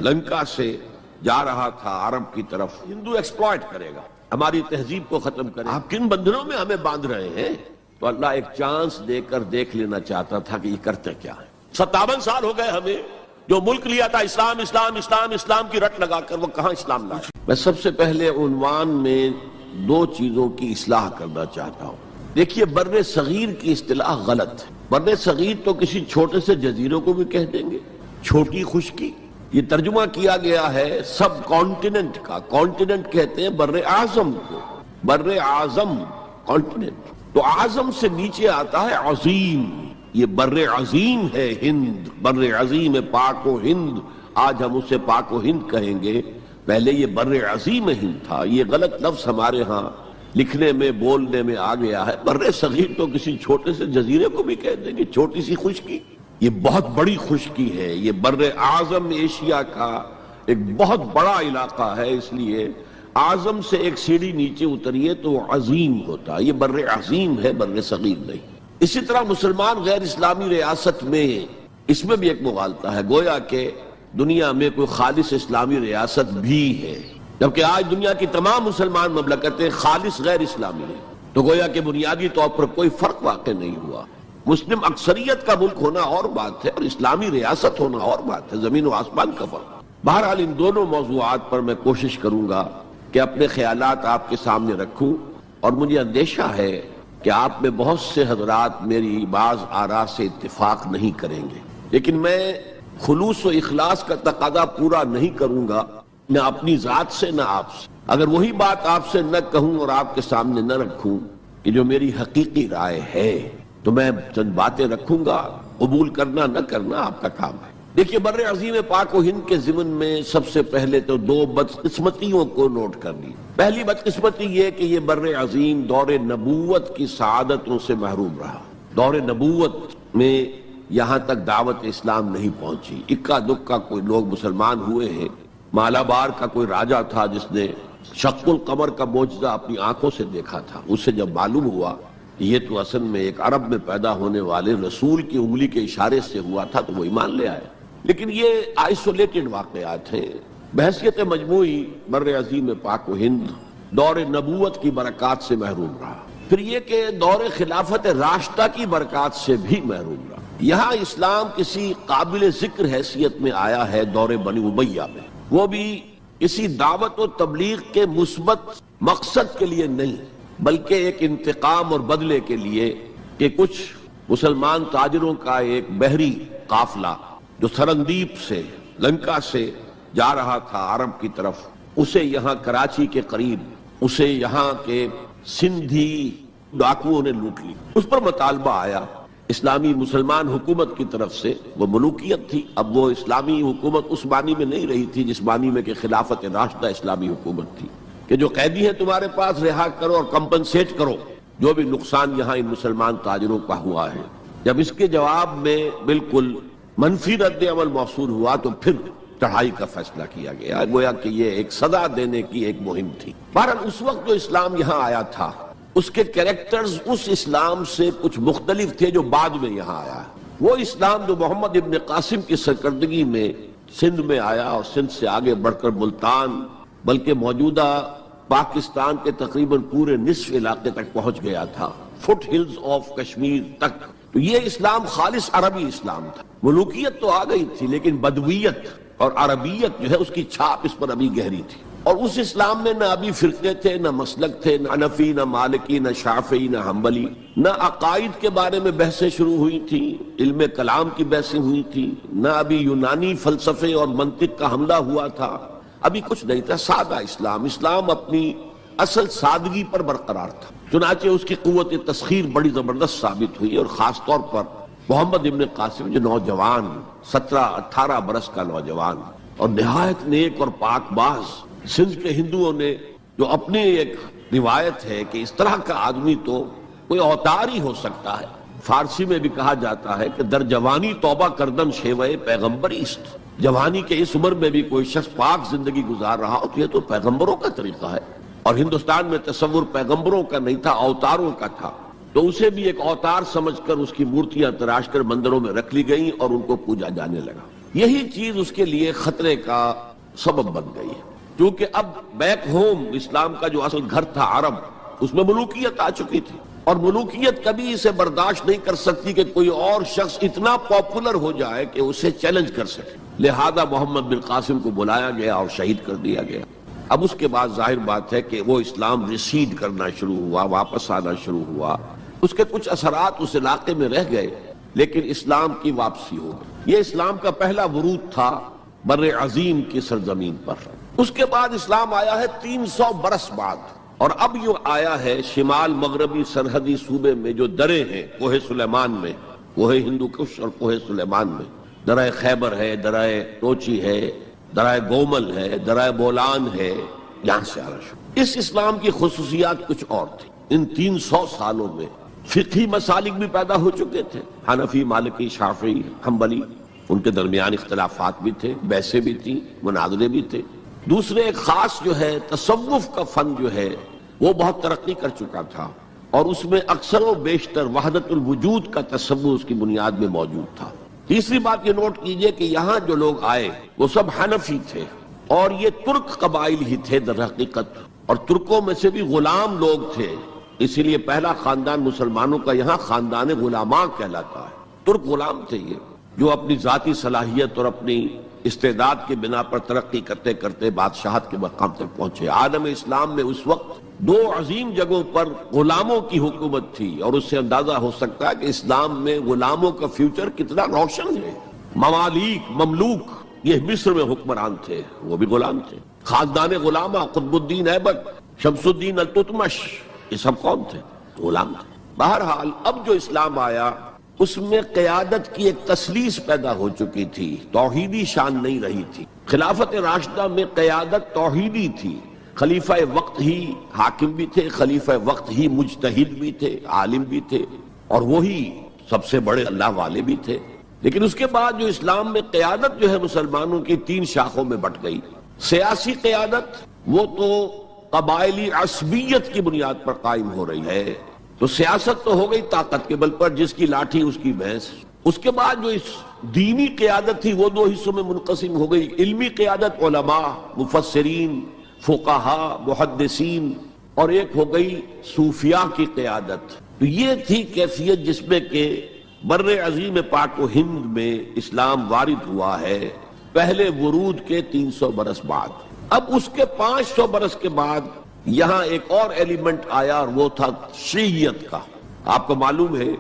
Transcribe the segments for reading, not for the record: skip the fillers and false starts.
لنکا سے جا رہا تھا عرب کی طرف. ہندو ایکسپلائٹ کرے گا, ہماری تہذیب کو ختم کرے گا. آپ کن بندھنوں میں ہمیں باندھ رہے ہیں؟ تو اللہ ایک چانس دے کر دیکھ لینا چاہتا تھا کہ یہ کرتے کیا ہے. 57 سال ہو گئے ہمیں, جو ملک لیا تھا اسلام اسلام اسلام اسلام کی رٹ لگا کر, وہ کہاں اسلام لایا. میں سب سے پہلے عنوان میں 2 چیزوں کی اصلاح کرنا چاہتا ہوں. دیکھیے, بر صغیر کی اصطلاح غلط ہے. بر صغیر تو کسی چھوٹے سے جزیروں کو بھی کہہ دیں گے, چھوٹی خشکی. یہ ترجمہ کیا گیا ہے سب کانٹیننٹ کا. کانٹیننٹ کہتے ہیں بر اعظم کو, بر اعظم کانٹیننٹ. تو اعظم سے نیچے آتا ہے عظیم. یہ بر عظیم ہے ہند, بر عظیم پاک و ہند. آج ہم اسے پاک و ہند کہیں گے, پہلے یہ بر عظیم ہند تھا. یہ غلط لفظ ہمارے ہاں لکھنے میں بولنے میں آ گیا ہے. بر صغیر تو کسی چھوٹے سے جزیرے کو بھی کہہ دیں گے, چھوٹی سی خشکی. یہ بہت بڑی خشکی ہے. یہ بر اعظم ایشیا کا ایک بہت بڑا علاقہ ہے, اس لیے اعظم سے ایک سیڑھی نیچے اتریے تو وہ عظیم ہوتا. یہ بر عظیم ہے, بر صغیر نہیں. اسی طرح مسلمان غیر اسلامی ریاست میں اس میں بھی ایک مغالطہ ہے, گویا کہ دنیا میں کوئی خالص اسلامی ریاست بھی ہے, جبکہ آج دنیا کی تمام مسلمان مملکتیں خالص غیر اسلامی ہیں. تو گویا کہ بنیادی طور پر کوئی فرق واقع نہیں ہوا. مسلم اکثریت کا ملک ہونا اور بات ہے, اور اسلامی ریاست ہونا اور بات ہے. زمین و آسمان کا فرق. بہرحال ان دونوں موضوعات پر میں کوشش کروں گا کہ اپنے خیالات آپ کے سامنے رکھوں, اور مجھے اندیشہ ہے کہ آپ میں بہت سے حضرات میری بعض آراء سے اتفاق نہیں کریں گے, لیکن میں خلوص و اخلاص کا تقاضا پورا نہیں کروں گا, نہ اپنی ذات سے نہ آپ سے. اگر وہی بات آپ سے نہ کہوں اور آپ کے سامنے نہ رکھوں کہ جو میری حقیقی رائے ہے, تو میں چند باتیں رکھوں گا, قبول کرنا نہ کرنا آپ کا کام ہے. دیکھیے, بر عظیم پاک و ہند کے ضمن میں سب سے پہلے تو 2 بدقسمتیوں کو نوٹ کر لی. پہلی بدقسمتی یہ کہ یہ بر عظیم دور نبوت کی سعادتوں سے محروم رہا. دور نبوت میں یہاں تک دعوت اسلام نہیں پہنچی. اکا دکا کوئی لوگ مسلمان ہوئے ہیں. مالابار کا کوئی راجہ تھا جس نے شق القمر کا معجزہ اپنی آنکھوں سے دیکھا تھا. اسے جب معلوم ہوا یہ تو اصل میں ایک عرب میں پیدا ہونے والے رسول کی انگلی کے اشارے سے ہوا تھا, تو وہ ایمان لے آئے. لیکن یہ آئسولیٹڈ واقعات ہیں. بحثیت مجموعی بر عظیم پاک و ہند دور نبوت کی برکات سے محروم رہا. پھر یہ کہ دور خلافت راشدہ کی برکات سے بھی محروم رہا. یہاں اسلام کسی قابل ذکر حیثیت میں آیا ہے دور بنی امیہ میں, وہ بھی کسی دعوت و تبلیغ کے مثبت مقصد کے لیے نہیں, بلکہ ایک انتقام اور بدلے کے لیے کہ کچھ مسلمان تاجروں کا ایک بحری قافلہ جو سرندیپ سے لنکا سے جا رہا تھا عرب کی طرف, اسے یہاں کراچی کے قریب اسے یہاں کے سندھی ڈاکوؤں نے لوٹ لی. اس پر مطالبہ آیا اسلامی مسلمان حکومت کی طرف سے. وہ ملوکیت تھی. اب وہ اسلامی حکومت اس معنی میں نہیں رہی تھی جس معنی میں کہ خلافت راشدہ اسلامی حکومت تھی, کہ جو قیدی ہیں تمہارے پاس رہا کرو اور کمپنسیٹ کرو جو بھی نقصان یہاں ان مسلمان تاجروں کا ہوا ہے. جب اس کے جواب میں بالکل منفی رد عمل موصول ہوا تو پھر چڑھائی کا فیصلہ کیا گیا. گویا کہ یہ ایک سزا دینے کی ایک مہم تھی. بہرحال اس وقت جو اسلام یہاں آیا تھا اس کے کریکٹرز اس اسلام سے کچھ مختلف تھے جو بعد میں یہاں آیا. وہ اسلام جو محمد ابن قاسم کی سرکردگی میں سندھ میں آیا اور سندھ سے آگے بڑھ کر ملتان بلکہ موجودہ پاکستان کے تقریباً پورے نصف علاقے تک پہنچ گیا تھا, فٹ ہلز آف کشمیر تک. تو یہ اسلام خالص عربی اسلام تھا. ملوکیت تو آ گئی تھی لیکن بدویت اور عربیت جو ہے اس کی چھاپ اس پر ابھی گہری تھی. اور اس اسلام میں نہ ابھی فرقے تھے, نہ مسلک تھے, نہ حنفی, نہ مالکی, نہ شافعی, نہ حنبلی. نہ عقائد کے بارے میں بحثیں شروع ہوئی تھیں, علم کلام کی بحثیں ہوئی تھیں. نہ ابھی یونانی فلسفے اور منطق کا حملہ ہوا تھا. ابھی کچھ نہیں تھا. سادہ اسلام. اسلام اپنی اصل سادگی پر برقرار تھا. چنانچہ اس کی قوت تسخیر بڑی زبردست ثابت ہوئی, اور خاص طور پر محمد ابن قاسم جو نوجوان 17-18 برس کا نوجوان اور نہایت نیک اور پاک باز, سندھ کے ہندوؤں نے جو اپنی ایک روایت ہے کہ اس طرح کا آدمی تو کوئی اوتار ہی ہو سکتا ہے. فارسی میں بھی کہا جاتا ہے کہ در جوانی توبہ کردن شیوے پیغمبری است. جوانی کے اس عمر میں بھی کوئی شخص پاک زندگی گزار رہا ہو تو یہ تو پیغمبروں کا طریقہ ہے. اور ہندوستان میں تصور پیغمبروں کا نہیں تھا, اوتاروں کا تھا. تو اسے بھی ایک اوتار سمجھ کر اس کی مورتیاں تراش کر مندروں میں رکھ لی گئیں اور ان کو پوجا جانے لگا. یہی چیز اس کے لیے خطرے کا سبب بن گئی ہے، کیونکہ اب بیک ہوم اسلام کا جو اصل گھر تھا عرب، اس میں ملوکیت آ چکی تھی، اور ملوکیت کبھی اسے برداشت نہیں کر سکتی کہ کوئی اور شخص اتنا پاپولر ہو جائے کہ اسے چیلنج کر سکے، لہذا محمد بن قاسم کو بلایا گیا اور شہید کر دیا گیا۔ اب اس کے بعد ظاہر بات ہے کہ وہ اسلام ریسیڈ کرنا شروع ہوا، واپس آنا شروع ہوا، اس کے کچھ اثرات اس علاقے میں رہ گئے، لیکن اسلام کی واپسی ہو گئی۔ یہ اسلام کا پہلا ورود تھا بر عظیم کی سرزمین پر۔ اس کے بعد اسلام آیا ہے 300 برس بعد، اور اب یوں آیا ہے شمال مغربی سرحدی صوبے میں جو درے ہیں، کوہ سلیمان میں، کوہ ہندو کش اور کوہ سلیمان میں، درہ خیبر ہے، درہ توچی ہے، درہ گومل ہے، درہ بولان ہے، یہاں سے آنا شروع۔ اس اسلام کی خصوصیات کچھ اور تھی۔ ان 300 سالوں میں فقہی مسالک بھی پیدا ہو چکے تھے، حنفی، مالکی، شافعی، حنبلی، ان کے درمیان اختلافات بھی تھے، بحثیں بھی تھیں، مناظرے بھی تھے۔ دوسرے ایک خاص جو ہے تصوف کا فن جو ہے وہ بہت ترقی کر چکا تھا، اور اس میں اکثر و بیشتر وحدت الوجود کا تصور اس کی بنیاد میں موجود تھا۔ تیسری بات یہ نوٹ کیجئے کہ یہاں جو لوگ آئے وہ سب حنفی تھے، اور یہ ترک قبائل ہی تھے در حقیقت، اور ترکوں میں سے بھی غلام لوگ تھے، اسی لیے پہلا خاندان مسلمانوں کا یہاں خاندان غلاماں کہلاتا ہے۔ ترک غلام تھے یہ، جو اپنی ذاتی صلاحیت اور اپنی استعداد کے بنا پر ترقی کرتے کرتے بادشاہت کے مقام تک پہنچے۔ عالم اسلام میں اس وقت 2 عظیم جگہوں پر غلاموں کی حکومت تھی، اور اس سے اندازہ ہو سکتا ہے کہ اسلام میں غلاموں کا فیوچر کتنا روشن ہے۔ ممالک، مملوک، یہ مصر میں حکمران تھے، وہ بھی غلام تھے۔ خاندان غلامہ، قطب الدین ایبک، شمس الدین التتمش، یہ سب کون تھے؟ غلام تھے۔ بہرحال اب جو اسلام آیا اس میں قیادت کی ایک تسلیس پیدا ہو چکی تھی، توحیدی شان نہیں رہی تھی۔ خلافت راشدہ میں قیادت توحیدی تھی، خلیفہ وقت ہی حاکم بھی تھے، خلیفہ وقت ہی مجتہد بھی تھے، عالم بھی تھے، اور وہی سب سے بڑے اللہ والے بھی تھے۔ لیکن اس کے بعد جو اسلام میں قیادت جو ہے مسلمانوں کی 3 شاخوں میں بٹ گئی۔ سیاسی قیادت وہ تو قبائلی عصبیت کی بنیاد پر قائم ہو رہی ہے، تو سیاست تو ہو گئی طاقت کے بل پر، جس کی لاٹھی اس کی بھینس۔ اس کے بعد جو اس دینی قیادت تھی وہ 2 حصوں میں منقسم ہو گئی، علمی قیادت علماء، مفسرین، فقہاء، محدثین، اور ایک ہو گئی صوفیاء کی قیادت۔ تو یہ تھی کیفیت جس میں کہ بر عظیم پاک و ہند میں اسلام وارد ہوا ہے پہلے ورود کے 300 برس بعد۔ اب اس کے 500 برس کے بعد یہاں ایک اور ایلیمنٹ آیا، اور وہ تھا شیعیت کا۔ آپ کو معلوم ہے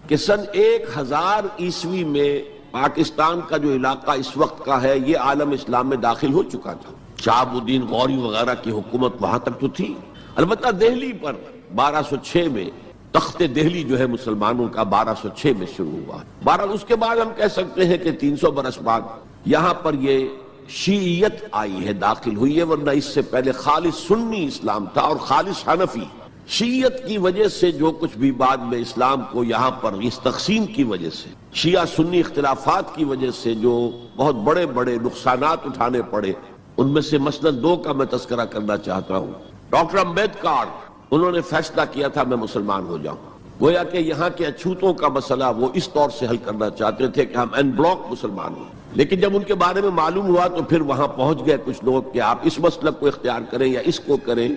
کہ سن 1000 عیسوی میں پاکستان کا جو علاقہ اس وقت کا ہے یہ عالم اسلام میں داخل ہو چکا تھا۔ شہاب الدین غوری وغیرہ کی حکومت وہاں تک تو تھی، البتہ دہلی پر 1206 میں تخت دہلی جو ہے مسلمانوں کا 1206 میں شروع ہوا۔ بہرحال اس کے بعد ہم کہہ سکتے ہیں کہ 300 برس بعد یہاں پر یہ شیعیت آئی ہے، داخل ہوئی ہے، ورنہ اس سے پہلے خالص سنی اسلام تھا اور خالص حنفی۔ شیعیت کی وجہ سے جو کچھ بھی بعد میں اسلام کو یہاں پر اس تقسیم کی وجہ سے، شیعہ سنی اختلافات کی وجہ سے جو بہت بڑے بڑے نقصانات اٹھانے پڑے، ان میں سے مثلا 2 کا میں تذکرہ کرنا چاہتا ہوں۔ ڈاکٹر امبیڈکر، انہوں نے فیصلہ کیا تھا میں مسلمان ہو جاؤں، گویا کہ یہاں کے اچھوتوں کا مسئلہ وہ اس طور سے حل کرنا چاہتے تھے کہ ہم این بلاک مسلمان ہوں، لیکن جب ان کے بارے میں معلوم ہوا تو پھر وہاں پہنچ گئے کچھ لوگ کہ آپ اس مسلک کو اختیار کریں یا اس کو کریں۔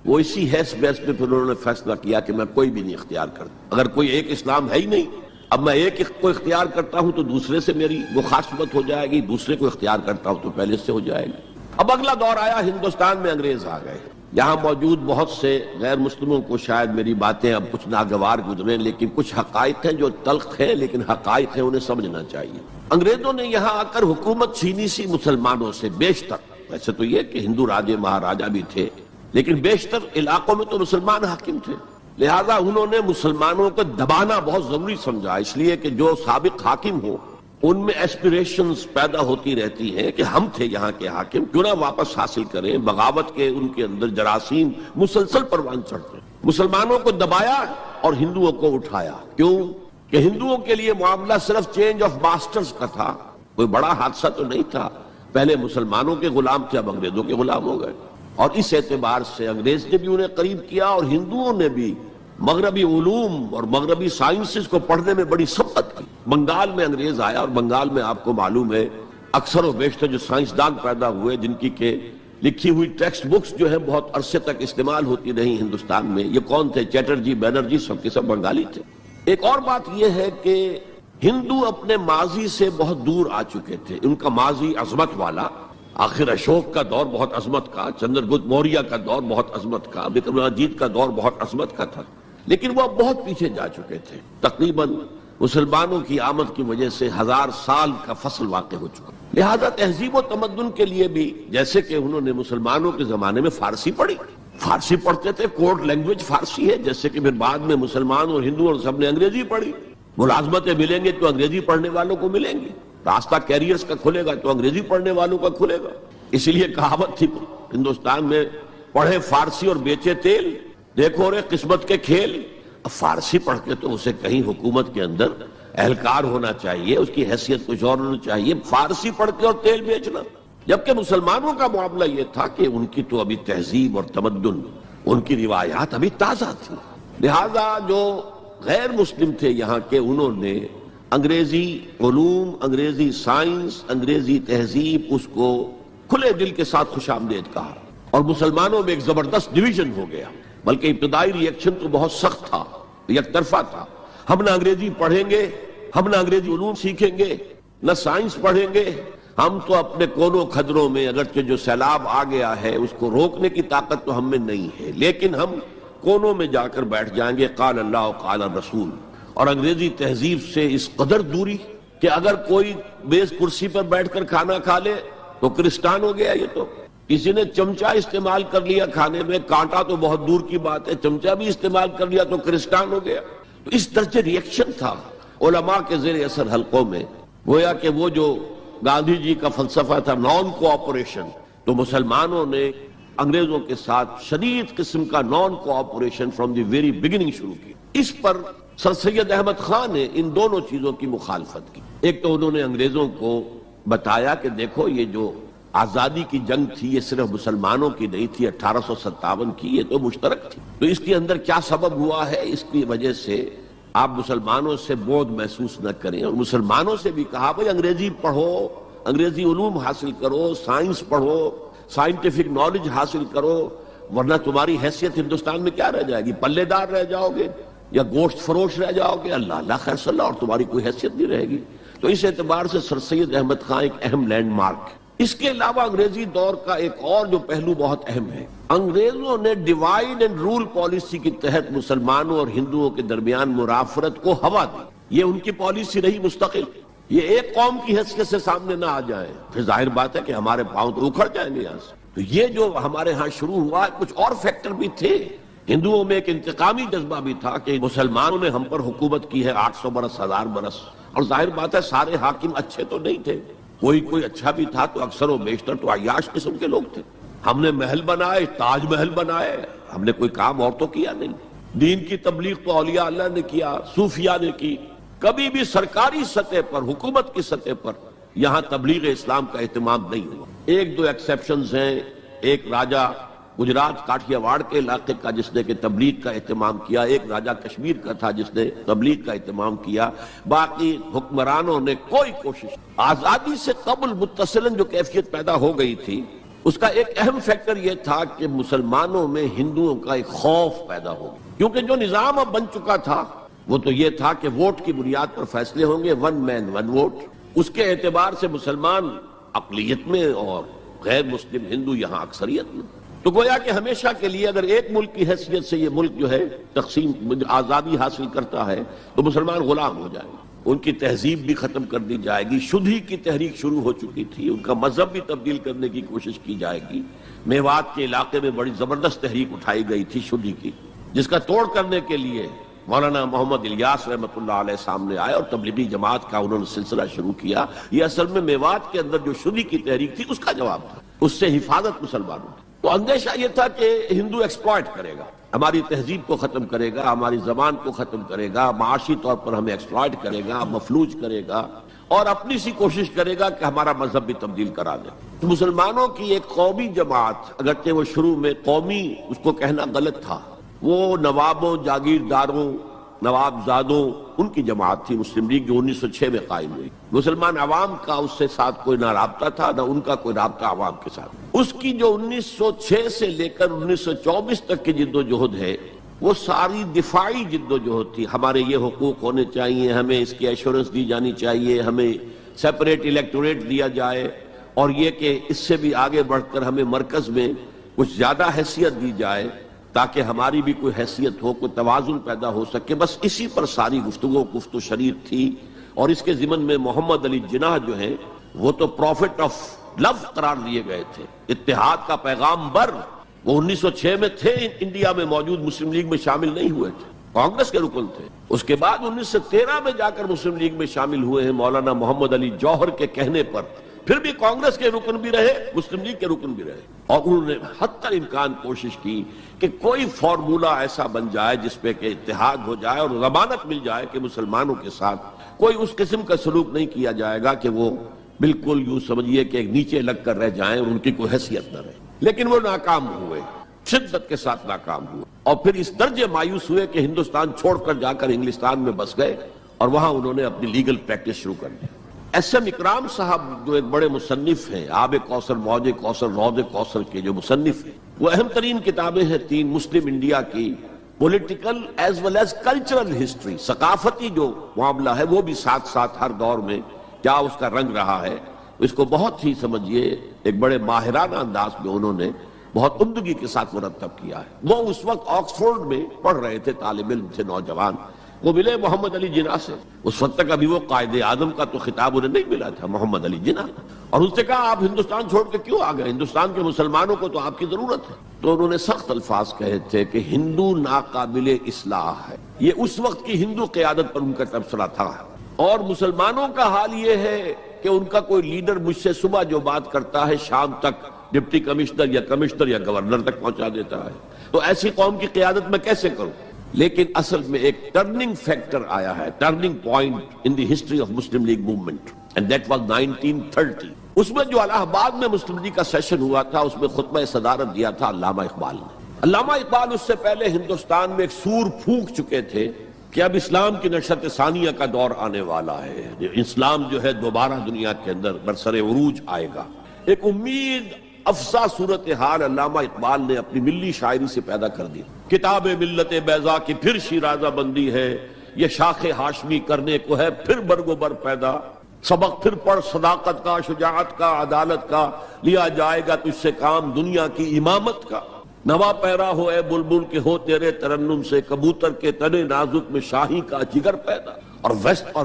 وہ اسی حیث بحث میں پھر انہوں نے فیصلہ کیا کہ میں کوئی بھی نہیں اختیار کرتا، اگر کوئی ایک اسلام ہے ہی نہیں، اب میں ایک کو اختیار کرتا ہوں تو دوسرے سے میری مخاصمت ہو جائے گی، دوسرے کو اختیار کرتا ہوں تو پہلے سے ہو جائے گی۔ اب اگلا دور آیا، ہندوستان میں انگریز آ گئے۔ یہاں موجود بہت سے غیر مسلموں کو شاید میری باتیں اب کچھ ناگوار گزریں، لیکن کچھ حقائق ہیں جو تلخ ہیں لیکن حقائق ہیں، انہیں سمجھنا چاہیے۔ انگریزوں نے یہاں آ کر حکومت چھینی سی مسلمانوں سے بیشتر، ویسے تو یہ کہ ہندو راجے مہاراجا بھی تھے، لیکن بیشتر علاقوں میں تو مسلمان حاکم تھے، لہذا انہوں نے مسلمانوں کو دبانا بہت ضروری سمجھا، اس لیے کہ جو سابق حاکم ہو ان میں ایسپیریشنز پیدا ہوتی رہتی ہیں کہ ہم تھے یہاں کے حاکم، کیوں نہ واپس حاصل کریں۔ بغاوت کے ان کے اندر جراثیم مسلسل پروان چڑھتے، مسلمانوں کو دبایا اور ہندوؤں کو اٹھایا۔ کیوں کہ ہندوؤں کے لیے معاملہ صرف چینج آف ماسٹرز کا تھا، کوئی بڑا حادثہ تو نہیں تھا۔ پہلے مسلمانوں کے غلام تھے، اب انگریزوں کے غلام ہو گئے، اور اس اعتبار سے انگریز نے بھی انہیں قریب کیا اور ہندوؤں نے بھی مغربی علوم اور مغربی سائنسز کو پڑھنے میں بڑی سبقت کی۔ بنگال میں انگریز آیا، اور بنگال میں آپ کو معلوم ہے اکثر و بیشتر جو سائنسدان پیدا ہوئے جن کی کہ لکھی ہوئی ٹیکسٹ بکس جو ہے بہت عرصے تک استعمال ہوتی رہی ہندوستان میں، یہ کون تھے؟ چیٹرجی، بینرجی، سب کے سب بنگالی تھے۔ ایک اور بات یہ ہے کہ ہندو اپنے ماضی سے بہت دور آ چکے تھے، ان کا ماضی عظمت والا، آخر اشوک کا دور بہت عظمت کا، چندر گپت موریہ کا دور بہت عظمت کا، وکرمادیتیہ کا دور بہت عظمت کا تھا، لیکن وہ اب بہت پیچھے جا چکے تھے۔ تقریباً مسلمانوں کی آمد کی وجہ سے 1000 سال کا فصل واقع ہو چکا، لہذا تہذیب و تمدن کے لیے بھی، جیسے کہ انہوں نے مسلمانوں کے زمانے میں فارسی پڑھی، فارسی پڑھتے تھے، کوڈ لینگویج فارسی ہے، جیسے کہ پھر بعد میں مسلمان اور ہندو اور سب نے انگریزی پڑھی، ملازمتیں ملیں گے تو انگریزی پڑھنے والوں کو ملیں گی، راستہ کیریئرز کا کھلے گا تو انگریزی پڑھنے والوں کا کھلے گا۔ اسی لیے کہاوت تھی ہندوستان میں، پڑھے فارسی اور بیچے تیل، دیکھو رے قسمت کے کھیل۔ اب فارسی پڑھ کے تو اسے کہیں حکومت کے اندر اہلکار ہونا چاہیے، اس کی حیثیت کچھ اور ہونی چاہیے، فارسی پڑھ کے اور تیل بیچنا۔ جبکہ مسلمانوں کا معاملہ یہ تھا کہ ان کی تو ابھی تہذیب اور تمدن، ان کی روایات ابھی تازہ تھی، لہذا جو غیر مسلم تھے یہاں کے، انہوں نے انگریزی علوم، انگریزی سائنس، انگریزی تہذیب، اس کو کھلے دل کے ساتھ خوش آمدید کہا، اور مسلمانوں میں ایک زبردست ڈویژن ہو گیا، بلکہ ابتدائی ری ایکشن تو بہت سخت تھا، یک طرفہ تھا۔ ہم نہ انگریزی پڑھیں گے، ہم نہ انگریزی علوم سیکھیں گے، نہ سائنس پڑھیں گے، ہم تو اپنے کونوں کھدروں میں، اگرچہ جو سیلاب آ گیا ہے اس کو روکنے کی طاقت تو ہم میں نہیں ہے، لیکن ہم کونوں میں جا کر بیٹھ جائیں گے، قال اللہ قال الرسول۔ اور انگریزی تہذیب سے اس قدر دوری کہ اگر کوئی میز کرسی پر بیٹھ کر کھانا کھا لے تو کرسٹان ہو گیا۔ یہ تو کسی نے چمچہ استعمال کر لیا کھانے میں، کانٹا تو بہت دور کی بات ہے، چمچہ بھی استعمال کر لیا تو کرسٹان ہو گیا۔ تو اس درجے ری ایکشن تھا علماء کے زیر اثر حلقوں میں، گویا کہ وہ جو گاندھی جی کا فلسفہ تھا نان کوآپریشن، تو مسلمانوں نے انگریزوں کے ساتھ شدید قسم کا naan cooperation from the very beginning شروع کی۔ اس پر سر سید احمد خان نے ان دونوں چیزوں کی مخالفت کی۔ ایک تو انہوں نے انگریزوں کو بتایا کہ دیکھو یہ جو آزادی کی جنگ تھی یہ صرف مسلمانوں کی نہیں تھی، 1857 کی، یہ تو مشترک تھی، تو اس کے اندر کیا سبب ہوا ہے، اس کی وجہ سے آپ مسلمانوں سے بعد محسوس نہ کریں، اور مسلمانوں سے بھی کہا بھائی انگریزی پڑھو، انگریزی علوم حاصل کرو، سائنس پڑھو، سائنٹیفک نالج حاصل کرو، ورنہ تمہاری حیثیت ہندوستان میں کیا رہ جائے گی؟ پلے دار رہ جاؤ گے یا گوشت فروش رہ جاؤ گے، اللہ اللہ خیر صلی اللہ، اور تمہاری کوئی حیثیت نہیں رہے گی۔ تو اس اعتبار سے سر سید احمد خان ایک اہم لینڈ مارک ہے۔ اس کے علاوہ انگریزی دور کا ایک اور جو پہلو بہت اہم ہے، انگریزوں نے ڈیوائڈ اینڈ رول پالیسی کے تحت مسلمانوں اور ہندوؤں کے درمیان مرافرت کو ہوا دی۔ یہ ان کی پالیسی رہی مستقل، یہ ایک قوم کی حیثیت سے سامنے نہ آ جائیں، پھر ظاہر بات ہے کہ ہمارے پاؤں تو اکھڑ جائیں گے یہاں سے۔ تو یہ جو ہمارے ہاں شروع ہوا، کچھ اور فیکٹر بھی تھے۔ ہندوؤں میں ایک انتقامی جذبہ بھی تھا کہ مسلمانوں نے ہم پر حکومت کی ہے 800 برس، 1000 برس، اور ظاہر بات ہے سارے حاکم اچھے تو نہیں تھے، کوئی اچھا بھی تھا تو اکثر و بیشتر تو عیاش قسم کے لوگ تھے۔ ہم نے محل بنائے، تاج محل بنائے، ہم نے کوئی کام اور تو کیا نہیں۔ دین کی تبلیغ تو اولیاء اللہ نے کیا، صوفیاء نے کی، کبھی بھی سرکاری سطح پر، حکومت کی سطح پر یہاں تبلیغ اسلام کا اہتمام نہیں ہوا۔ ایک دو ایکسیپشنز ہیں، ایک راجہ گجرات کاٹھیا واڑ کے علاقے کا جس نے کہ تبلیغ کا اہتمام کیا، ایک راجہ کشمیر کا تھا جس نے تبلیغ کا اہتمام کیا، باقی حکمرانوں نے کوئی کوشش۔ آزادی سے قبل متصلاً جو کیفیت پیدا ہو گئی تھی، اس کا ایک اہم فیکٹر یہ تھا کہ مسلمانوں میں ہندوؤں کا ایک خوف پیدا ہو گیا، کیونکہ جو نظام اب بن چکا تھا وہ تو یہ تھا کہ ووٹ کی بنیاد پر فیصلے ہوں گے، ون مین ون ووٹ۔ اس کے اعتبار سے مسلمان اقلیت میں اور غیر مسلم ہندو یہاں اکثریت میں، تو گویا کہ ہمیشہ کے لیے اگر ایک ملک کی حیثیت سے یہ ملک جو ہے تقسیم آزادی حاصل کرتا ہے تو مسلمان غلام ہو جائیں گے، ان کی تہذیب بھی ختم کر دی جائے گی۔ شدھی کی تحریک شروع ہو چکی تھی، ان کا مذہب بھی تبدیل کرنے کی کوشش کی جائے گی۔ میوات کے علاقے میں بڑی زبردست تحریک اٹھائی گئی تھی شدھی کی، جس کا توڑ کرنے کے لیے مولانا محمد الیاس رحمۃ اللہ علیہ سامنے آئے اور تبلیغی جماعت کا انہوں نے سلسلہ شروع کیا۔ یہ اصل میں میوات کے اندر جو شدھی کی تحریک تھی اس کا جواب تھا، اس سے حفاظت مسلمانوں کی۔ تو اندیشہ یہ تھا کہ ہندو ایکسپلائٹ کرے گا، ہماری تہذیب کو ختم کرے گا، ہماری زبان کو ختم کرے گا، معاشی طور پر ہمیں ایکسپلائٹ کرے گا، مفلوج کرے گا، اور اپنی سی کوشش کرے گا کہ ہمارا مذہب بھی تبدیل کرا دے۔ تو مسلمانوں کی ایک قومی جماعت، اگرچہ وہ شروع میں قومی اس کو کہنا غلط تھا، وہ نوابوں، جاگیرداروں نواب زادوں ان کی جماعت تھی مسلم لیگ جو 1906 میں قائم ہوئی. مسلمان عوام کا اس سے ساتھ کوئی نہ رابطہ تھا نہ ان کا کوئی رابطہ عوام کے ساتھ. اس کی جو 1906 سے لے کر 1924 تک کی جد و جہد ہے وہ ساری دفاعی جد و جہد تھی. ہمارے یہ حقوق ہونے چاہیے, ہمیں اس کی ایشورنس دی جانی چاہیے, ہمیں سیپریٹ الیکٹوریٹ دیا جائے, اور یہ کہ اس سے بھی آگے بڑھ کر ہمیں مرکز میں کچھ زیادہ حیثیت دی جائے تاکہ ہماری بھی کوئی حیثیت ہو, کوئی توازن پیدا ہو سکے. بس اسی پر ساری گفتگو گفت و شریر تھی. اور اس کے ضمن میں محمد علی جناح جو ہیں وہ تو پروفٹ آف لو قرار دیے گئے تھے, اتحاد کا پیغام بر. وہ 1906 میں تھے انڈیا میں موجود, مسلم لیگ میں شامل نہیں ہوئے تھے, کانگریس کے رکن تھے. اس کے بعد 1913 میں جا کر مسلم لیگ میں شامل ہوئے ہیں مولانا محمد علی جوہر کے کہنے پر. پھر بھی کانگریس کے رکن بھی رہے, مسلم لیگ کے رکن بھی رہے, اور انہوں نے حتی الامکان کوشش کی کہ کوئی فارمولا ایسا بن جائے جس پہ کہ اتحاد ہو جائے اور ضمانت مل جائے کہ مسلمانوں کے ساتھ کوئی اس قسم کا سلوک نہیں کیا جائے گا کہ وہ بالکل یوں سمجھیے کہ نیچے لگ کر رہ جائیں اور ان کی کوئی حیثیت نہ رہے. لیکن وہ ناکام ہوئے, شدت کے ساتھ ناکام ہوئے, اور پھر اس درجے مایوس ہوئے کہ ہندوستان چھوڑ کر جا کر انگلستان میں بس گئے اور وہاں انہوں نے اپنی لیگل پریکٹس شروع کر دی. ایس ایم اکرام صاحب جو ایک بڑے مصنف ہیں, آب کوثر, موج کوثر, روض کوثر کے جو مصنف ہیں, وہ اہم ترین کتابیں ہیں 3 مسلم انڈیا کی, political as well as cultural history, ثقافتی جو معاملہ ہے وہ بھی ساتھ ساتھ ہر دور میں کیا اس کا رنگ رہا ہے, اس کو بہت ہی سمجھیے ایک بڑے ماہرانہ انداز میں انہوں نے بہت عمدگی کے ساتھ مرتب کیا ہے. وہ اس وقت آکسفورڈ میں پڑھ رہے تھے, طالب علم تھے, نوجوان. وہ ملے محمد علی جناح سے. اس وقت تک ابھی وہ قائد اعظم کا تو خطاب انہیں نہیں ملا تھا, محمد علی جناح, اور اس نے کہا آپ ہندوستان چھوڑ کے کیوں آ گئے, ہندوستان کے مسلمانوں کو تو آپ کی ضرورت ہے. تو انہوں نے سخت الفاظ کہے تھے کہ ہندو ناقابل اصلاح ہے. یہ اس وقت کی ہندو قیادت پر ان کا تبصرہ تھا. اور مسلمانوں کا حال یہ ہے کہ ان کا کوئی لیڈر مجھ سے صبح جو بات کرتا ہے شام تک ڈپٹی کمشنر یا گورنر تک پہنچا دیتا ہے. تو ایسی قوم کی قیادت میں کیسے کروں. لیکن اصل میں ایک ٹرننگ فیکٹر آیا ہے, turning point in the history of Muslim league movement, and that was 1930. اس میں جو الہ آباد میں مسلم لیگ کا سیشن ہوا تھا اس میں خطبہ صدارت دیا تھا علامہ اقبال نے. علامہ اقبال اس سے پہلے ہندوستان میں ایک سور پھونک چکے تھے کہ اب اسلام کی نشأت ثانیہ کا دور آنے والا ہے, اسلام جو ہے دوبارہ دنیا کے اندر برسر عروج آئے گا. ایک امید افزا صورتحال علامہ اقبال نے اپنی ملی شاعری سے پیدا کر دی. کتاب ملت بیضا کی پھر شیرازہ بندی ہے, یہ شاخ ہاشمی کرنے کو ہے پھر برگ و بر پیدا. سبق پھر پڑھ صداقت کا, شجاعت کا, عدالت کا, لیا جائے گا تجھ سے کام دنیا کی امامت کا. نوا پیرا ہو اے بلبل کے ہو تیرے ترنم سے, کبوتر کے تنے نازک میں شاہی کا جگر پیدا. اور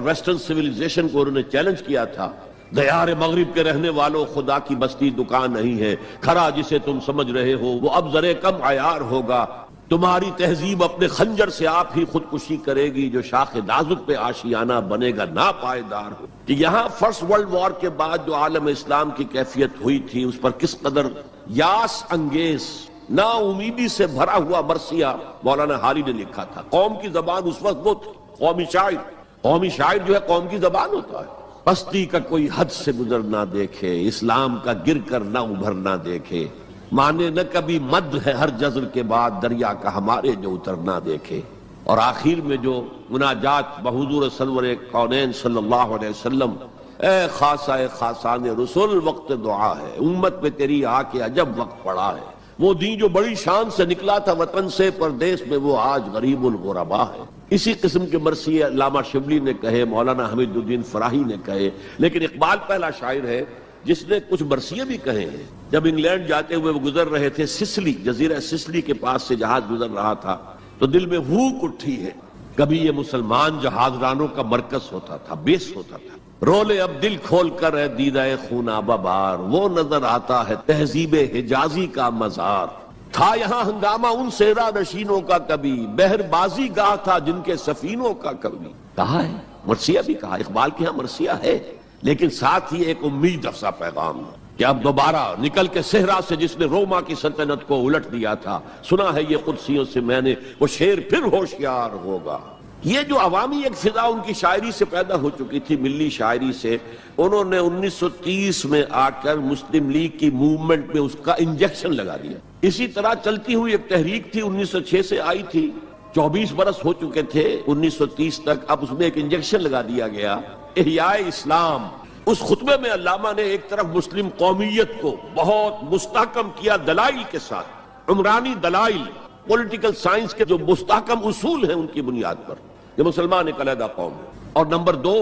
ویسٹرن سیویلائزیشن کو انہوں نے چیلنج کیا تھا. دیار مغرب کے رہنے والوں خدا کی بستی دکان نہیں ہے, کھرا جسے تم سمجھ رہے ہو وہ اب ذرے کم عیار ہوگا. تمہاری تہذیب اپنے خنجر سے آپ ہی خودکشی کرے گی, جو شاخ نازک پہ آشیانہ بنے گا ناپائیدار ہو. کہ یہاں فرسٹ ورلڈ وار کے بعد جو عالم اسلام کی کیفیت ہوئی تھی اس پر کس قدر یاس انگیز, نا امیدی سے بھرا ہوا مرثیہ مولانا حالی نے لکھا تھا. قوم کی زبان اس وقت وہ تھی, قومی شاعر. قومی شاعر جو ہے قوم کی زبان ہوتا ہے. پستی کا کوئی حد سے گزر نہ دیکھے, اسلام کا گر کر نہ ابھر نہ دیکھے, مانے نہ کبھی مد ہے ہر جزر کے بعد دریا کا ہمارے جو اتر نہ دیکھے. اور آخر میں جو مناجات بحضور سرور کونین صلی اللہ علیہ وسلم, اے خاصہ خاصان رسول وقت دعا ہے, امت پہ تیری آ کے عجب وقت پڑا ہے. وہ دین جو بڑی شان سے نکلا تھا وطن سے پردیس میں وہ آج غریب الغربا ہے. اسی قسم کے مرثیے علامہ شبلی نے کہے, مولانا حمید الدین فراہی نے کہے. لیکن اقبال پہلا شاعر ہے جس نے کچھ مرثیے بھی کہے ہیں. جب انگلینڈ جاتے ہوئے وہ گزر رہے تھے سسلی, جزیرہ سسلی کے پاس سے جہاز گزر رہا تھا, تو دل میں ہوک اٹھی ہے. کبھی یہ مسلمان جہاز رانوں کا مرکز ہوتا تھا, بیس ہوتا تھا. رولے اب دل کھول کر ہے دیدہ خونابہ بار, وہ نظر آتا ہے تہذیب حجازی کا مزار. تھا یہاں ہنگامہ ان صحرا نشینوں کا کبھی, بحر بازی گاہ تھا جن کے سفینوں کا کبھی. کہا ہے مرثیہ بھی کہا, اقبال کے ہاں مرثیہ ہے, لیکن ساتھ ہی ایک امید افزا پیغام کہ اب دوبارہ نکل کے صحرا سے جس نے روما کی سلطنت کو الٹ دیا تھا, سنا ہے یہ قدسیوں سے میں نے, وہ شیر پھر ہوشیار ہوگا. یہ جو عوامی ایک فضا ان کی شاعری سے پیدا ہو چکی تھی, ملی شاعری سے, انہوں نے 1930 میں آ کر مسلم لیگ کی موومنٹ میں اس کا انجیکشن لگا دیا. اسی طرح چلتی ہوئی ایک تحریک تھی 1906 سے آئی تھی, 24 برس ہو چکے تھے 1930 تک، اب اس میں ایک انجیکشن لگا دیا گیا، احیاء اسلام۔ اس خطبے میں علامہ نے ایک طرف مسلم قومیت کو بہت مستحکم کیا دلائل کے ساتھ، عمرانی دلائل، پولیٹیکل سائنس کے جو مستحکم اصول ہیں ان کی بنیاد پر کہ مسلمان ایک علیحدہ قوم ہے۔ اور نمبر 2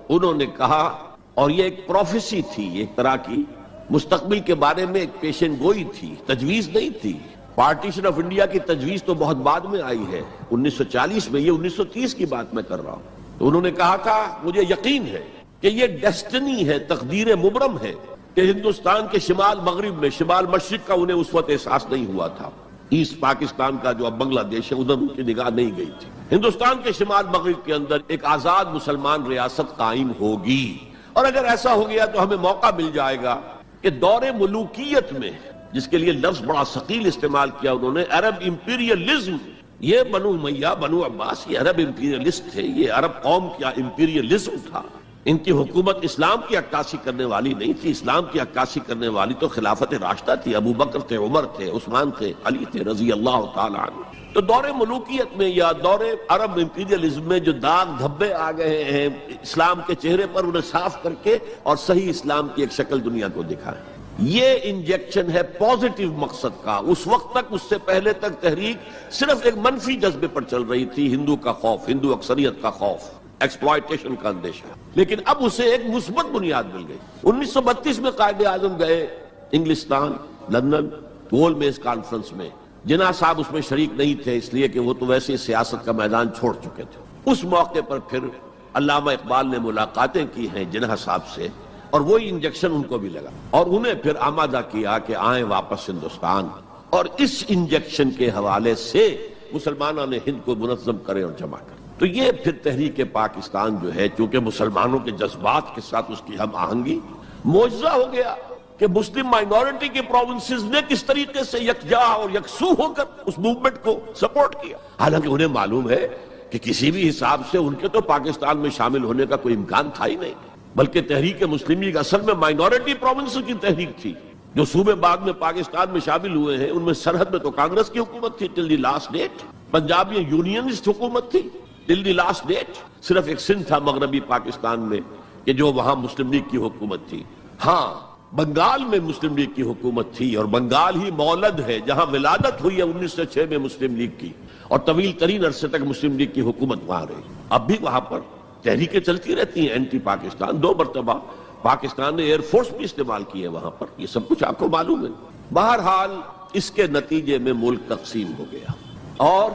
انہوں نے کہا، اور یہ ایک پروفیسی تھی، ایک طرح کی مستقبل کے بارے میں ایک پیشن گوئی تھی، تجویز نہیں تھی۔ پارٹیشن آف انڈیا کی تجویز تو بہت بعد میں آئی ہے 1940 میں، یہ 1930 کی بات میں کر رہا ہوں۔ تو انہوں نے کہا تھا مجھے یقین ہے کہ یہ ڈیسٹنی ہے، تقدیر مبرم ہے کہ ہندوستان کے شمال مغرب میں، شمال مشرق کا انہیں اس وقت احساس نہیں ہوا تھا، ایسٹ پاکستان کا جو اب بنگلہ دیش ہے ادھر ان کی نگاہ نہیں گئی تھی، ہندوستان کے شمال مغرب کے اندر ایک آزاد مسلمان ریاست قائم ہوگی، اور اگر ایسا ہو گیا تو ہمیں موقع مل جائے گا کہ دور ملوکیت میں، جس کے لیے لفظ بڑا ثقیل استعمال کیا انہوں نے، عرب امپیریلزم، یہ بنو امیہ، بنو عباس یہ عرب امپیریلسٹ تھے، یہ عرب قوم کا امپیریلزم تھا، ان کی حکومت اسلام کی عکاسی کرنے والی نہیں تھی، اسلام کی عکاسی کرنے والی تو خلافت راشدہ تھی، ابو بکر تھے، عمر تھے، عثمان تھے، علی تھے رضی اللہ تعالی عنہ۔ تو دور ملوکیت میں یا دور عرب امپیریلزم میں جو داغ دھبے آ گئے ہیں اسلام کے چہرے پر، انہیں صاف کر کے اور صحیح اسلام کی ایک شکل دنیا کو دکھائیں، یہ انجیکشن ہے پازیٹیو مقصد کا۔ اس وقت تک، اس سے پہلے تک تحریک صرف ایک منفی جذبے پر چل رہی تھی، ہندو کا خوف، ہندو اکثریت کا خوف، ایکسپلائٹیشن کا اندیشہ، لیکن اب اسے ایک مثبت بنیاد مل گئی۔ 1932 میں قائد اعظم گئے انگلستان، لندن، گول میز کانفرنس میں، جناح صاحب اس میں شریک نہیں تھے اس لیے کہ وہ تو ویسے سیاست کا میدان چھوڑ چکے تھے۔ اس موقع پر پھر علامہ اقبال نے ملاقاتیں کی ہیں جناح صاحب سے، اور وہی انجیکشن ان کو بھی لگا اور انہیں پھر آمادہ کیا کہ آئیں واپس ہندوستان، اور اس انجیکشن کے حوالے سے مسلمانوں نے ہند کو منظم کرے اور جمع کرے۔ تو یہ پھر تحریک پاکستان جو ہے، چونکہ مسلمانوں کے جذبات کے ساتھ اس کی ہم آہنگی، معجزہ ہو گیا کہ مسلم مائنورٹی کے پروونسز نے کس طریقے سے یکجا اور یکسو ہو کر اس موومنٹ کو سپورٹ کیا، حالانکہ انہیں معلوم ہے کہ کسی بھی حساب سے ان کے تو پاکستان میں شامل ہونے کا کوئی امکان تھا ہی نہیں، بلکہ تحریک مسلم لیگ اصل میں مائنورٹی پروونسز کی تحریک تھی۔ جو صوبے بعد میں پاکستان میں شامل ہوئے ہیں ان میں سرحد میں تو کانگریس کی حکومت تھی ٹل دی لاسٹ ڈیٹ، پنجاب میں یونینسٹ حکومت تھی ٹل دی لاسٹ ڈیٹ، صرف ایک سندھ تھا مغربی پاکستان میں کہ جو وہاں مسلم لیگ کی حکومت تھی۔ ہاں، بنگال میں مسلم لیگ کی حکومت تھی، اور بنگال ہی مولد ہے جہاں ولادت ہوئی ہے 1906 میں مسلم لیگ کی، اور طویل ترین عرصے تک مسلم لیگ کی حکومت وہاں رہی۔ اب بھی وہاں پر تحریکیں چلتی رہتی ہیں اینٹی پاکستان، 2 مرتبہ پاکستان نے ایئر فورس بھی استعمال کی ہے وہاں پر، یہ سب کچھ آپ کو معلوم ہے۔ بہرحال اس کے نتیجے میں ملک تقسیم ہو گیا، اور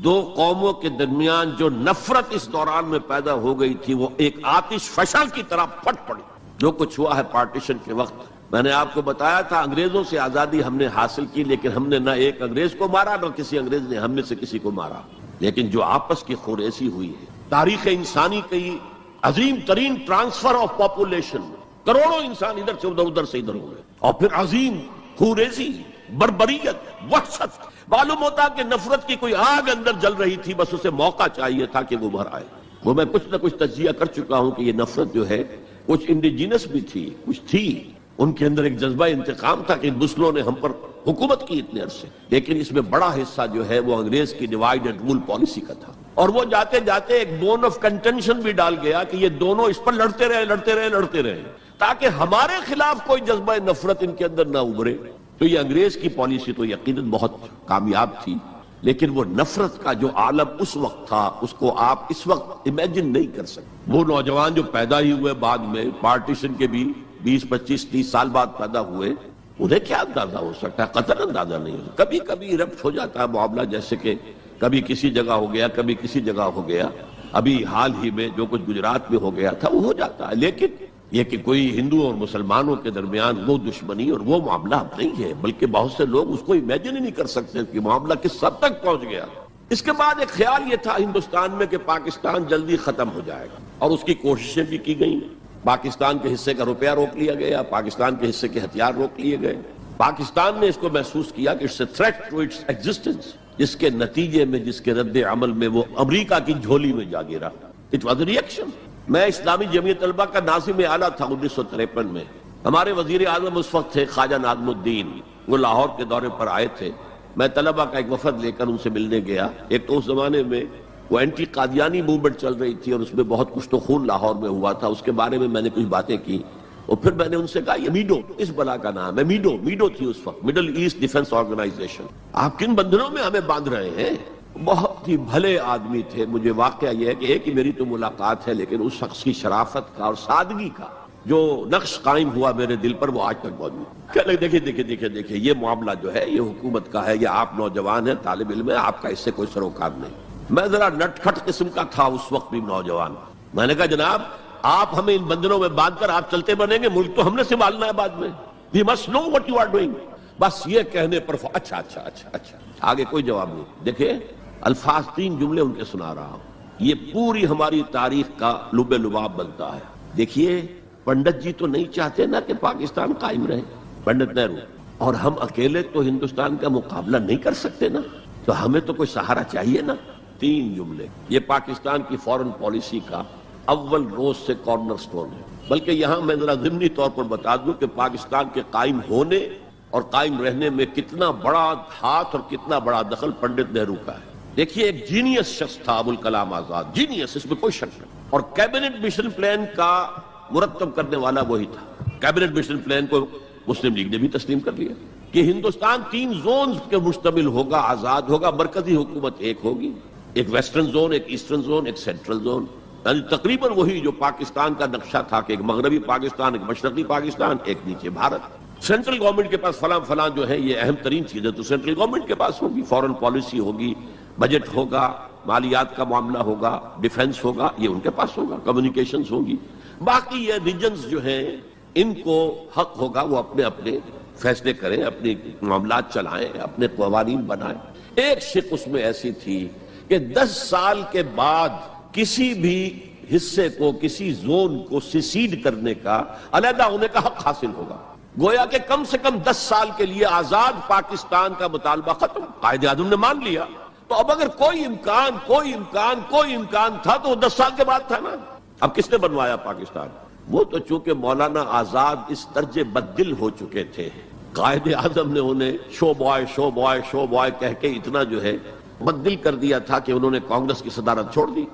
2 قوموں کے درمیان جو نفرت اس دوران میں پیدا ہو گئی تھی وہ ایک آتش فشاں کی طرح پھٹ پڑی۔ جو کچھ ہوا ہے پارٹیشن کے وقت، میں نے آپ کو بتایا تھا انگریزوں سے آزادی ہم نے حاصل کی، لیکن ہم نے نہ ایک انگریز کو مارا نہ کسی انگریز نے ہم میں سے کسی کو مارا، لیکن جو آپس کی خوریزی ہوئی ہے، تاریخ انسانی کی عظیم ترین ٹرانسفر آف پاپولیشن، کروڑوں انسان ادھر سے ادھر، ادھر سے ادھر ہوئے، اور پھر عظیم خوریزی، بربریت، وحشت۔ معلوم ہوتا کہ نفرت کی کوئی آگ اندر جل رہی تھی، بس اسے موقع چاہیے تھا کہ وہ بھر آئے۔ وہ میں کچھ نہ کچھ تجزیہ کر چکا ہوں کہ یہ نفرت جو ہے کچھ انڈیجینس بھی تھی، کچھ تھی، ان کے اندر ایک جذبہ انتقام تھا کہ مسلموں نے ہم پر حکومت کی اتنے عرصے، لیکن اس میں بڑا حصہ جو ہے وہ انگریز کی ڈیوائیڈ اینڈ رول پالیسی کا تھا، اور وہ جاتے جاتے ایک بون آف کنٹینشن بھی ڈال گیا کہ یہ دونوں اس پر لڑتے رہے تاکہ ہمارے خلاف کوئی جذبہ نفرت ان کے اندر نہ ابھرے۔ تو یہ انگریز کی پالیسی تو یقیناً بہت کامیاب تھی، لیکن وہ نفرت کا جو عالم اس وقت تھا اس کو آپ اس وقت امیجن نہیں کر سکتے۔ وہ نوجوان جو پیدا ہی ہوئے بعد میں پارٹیشن کے بھی 20 25 30 سال بعد پیدا ہوئے، انہیں کیا اندازہ ہو سکتا ہے؟ قطعاً اندازہ نہیں ہو سکتا۔ کبھی کبھی ربط ہو جاتا ہے معاملہ، جیسے کہ کبھی کسی جگہ ہو گیا، کبھی کسی جگہ ہو گیا، ابھی حال ہی میں جو کچھ گجرات میں ہو گیا تھا وہ ہو جاتا ہے، لیکن یہ کہ کوئی ہندو اور مسلمانوں کے درمیان وہ دشمنی اور وہ معاملہ اب نہیں ہے، بلکہ بہت سے لوگ اس کو امیجن ہی نہیں کر سکتے کہ معاملہ کس حد تک پہنچ گیا۔ اس کے بعد ایک خیال یہ تھا ہندوستان میں کہ پاکستان جلدی ختم ہو جائے گا، اور اس کی کوششیں بھی کی گئیں۔ پاکستان کے حصے کا روپیہ روک لیا گیا، پاکستان کے حصے کے ہتھیار روک لیے گئے۔ پاکستان نے اس کو محسوس کیا کہ it's a threat to its existence, جس کے نتیجے میں، جس کے رد عمل میں وہ امریکہ کی جھولی میں جا گرا۔ It was a reaction. میں اسلامی جمعیت طلبہ کا ناظم اعلیٰ تھا 1953 میں، ہمارے وزیر اعظم اس وقت تھے خواجہ ناظم الدین، وہ لاہور کے دورے پر آئے تھے، میں طلبہ کا ایک وفد لے کر ان سے ملنے گیا. ایک تو اس زمانے میں وہ اینٹی قادیانی موومنٹ چل رہی تھی اور اس میں بہت کچھ تو خون لاہور میں ہوا تھا، اس کے بارے میں میں نے کچھ باتیں کی. اور پھر میں نے ان سے کہا یہ میڈو اس بلا کا نام ہے، میڈو تھی اس وقت، مڈل ایسٹ ڈیفنس آرگنائزیشن. آپ کن بندھنوں میں ہمیں باندھ رہے ہیں؟ بہت ہی بھلے آدمی تھے. مجھے واقعہ یہ ہے کہ ایک ہی میری تو ملاقات ہے، لیکن اس شخص کی شرافت کا اور سادگی کا جو نقش قائم ہوا میرے دل پر وہ آج تک موجود. کہ دیکھیے یہ معاملہ جو ہے یہ حکومت کا ہے، یہ آپ نوجوان ہیں، طالب علم ہیں، آپ کا اس سے کوئی سروکار نہیں. میں ذرا نٹ کھٹ قسم کا تھا اس وقت بھی نوجوان. میں نے کہا جناب آپ ہمیں ان بندنوں میں باندھ کر آپ چلتے بنیں گے، ملک تو ہم نے سنبھالنا ہے بعد میں. We must know what you are doing. بس یہ کہنے پر اچھا آگے کوئی جواب نہیں. دیکھیں الفاظ 3 جملے ان کے سنا رہا ہوں، یہ پوری ہماری تاریخ کا لب لباب بنتا ہے. دیکھیے پنڈت جی تو نہیں چاہتے نا کہ پاکستان قائم رہے، پنڈت نہرو، اور ہم اکیلے تو ہندوستان کا مقابلہ نہیں کر سکتے نا، تو ہمیں تو کوئی سہارا چاہیے نا. 3 جملے یہ پاکستان کی فورن پالیسی کا اول روز سے کارنر سٹون ہے. بلکہ یہاں میں ذرا ضمنی طور پر بتا دوں کہ پاکستان کے قائم ہونے اور قائم رہنے میں کتنا بڑا ہاتھ اور کتنا بڑا دخل پنڈت نہرو کا ہے. دیکھیے ایک جینیس شخص تھا ابوالکلام آزاد، جینیس، اس میں کوئی شک نہیں. اور کیبنٹ مشن پلان کا مرتب کرنے والا وہی تھا. کیبنٹ مشن پلان کو مسلم لیگ نے بھی تسلیم کر لیا کہ ہندوستان 3 زونز کے مشتمل ہوگا، آزاد ہوگا، مرکزی حکومت ایک ہوگی، ایک ویسٹرن زون، ایک ایسٹرن زون، ایک سینٹرل زون. یعنی تقریباً وہی جو پاکستان کا نقشہ تھا کہ ایک مغربی پاکستان، ایک مشرقی پاکستان، ایک نیچے بھارت. سینٹرل گورنمنٹ کے پاس فلاں جو ہے یہ اہم ترین چیزیں تو سینٹرل گورنمنٹ کے پاس ہوگی. فورن پالیسی ہوگی، بجٹ ہوگا، مالیات کا معاملہ ہوگا، ڈیفنس ہوگا، یہ ان کے پاس ہوگا، کمیونیکیشنز ہوگی. باقی یہ ریجنز جو ہیں ان کو حق ہوگا وہ اپنے اپنے فیصلے کریں، اپنے معاملات چلائیں، اپنے قوانین بنائیں. ایک شق اس میں ایسی تھی کہ 10 سال کے بعد کسی بھی حصے کو، کسی زون کو سیسیڈ کرنے کا، علیحدہ ہونے کا حق حاصل ہوگا. گویا کہ کم سے کم 10 سال کے لیے آزاد پاکستان کا مطالبہ ختم. قائد اعظم نے مان لیا. تو اب اگر کوئی امکان تھا تو وہ 10 سال کے بعد تھا نا. اب کس نے بنوایا پاکستان؟ وہ تو چونکہ مولانا آزاد اس درجے بددل ہو چکے تھے، قائد اعظم نے انہیں شو بوائے کہہ کے اتنا جو ہے بددل کر دیا تھا کہ انہوں نے کانگریس کی صدارت چھوڑ دی.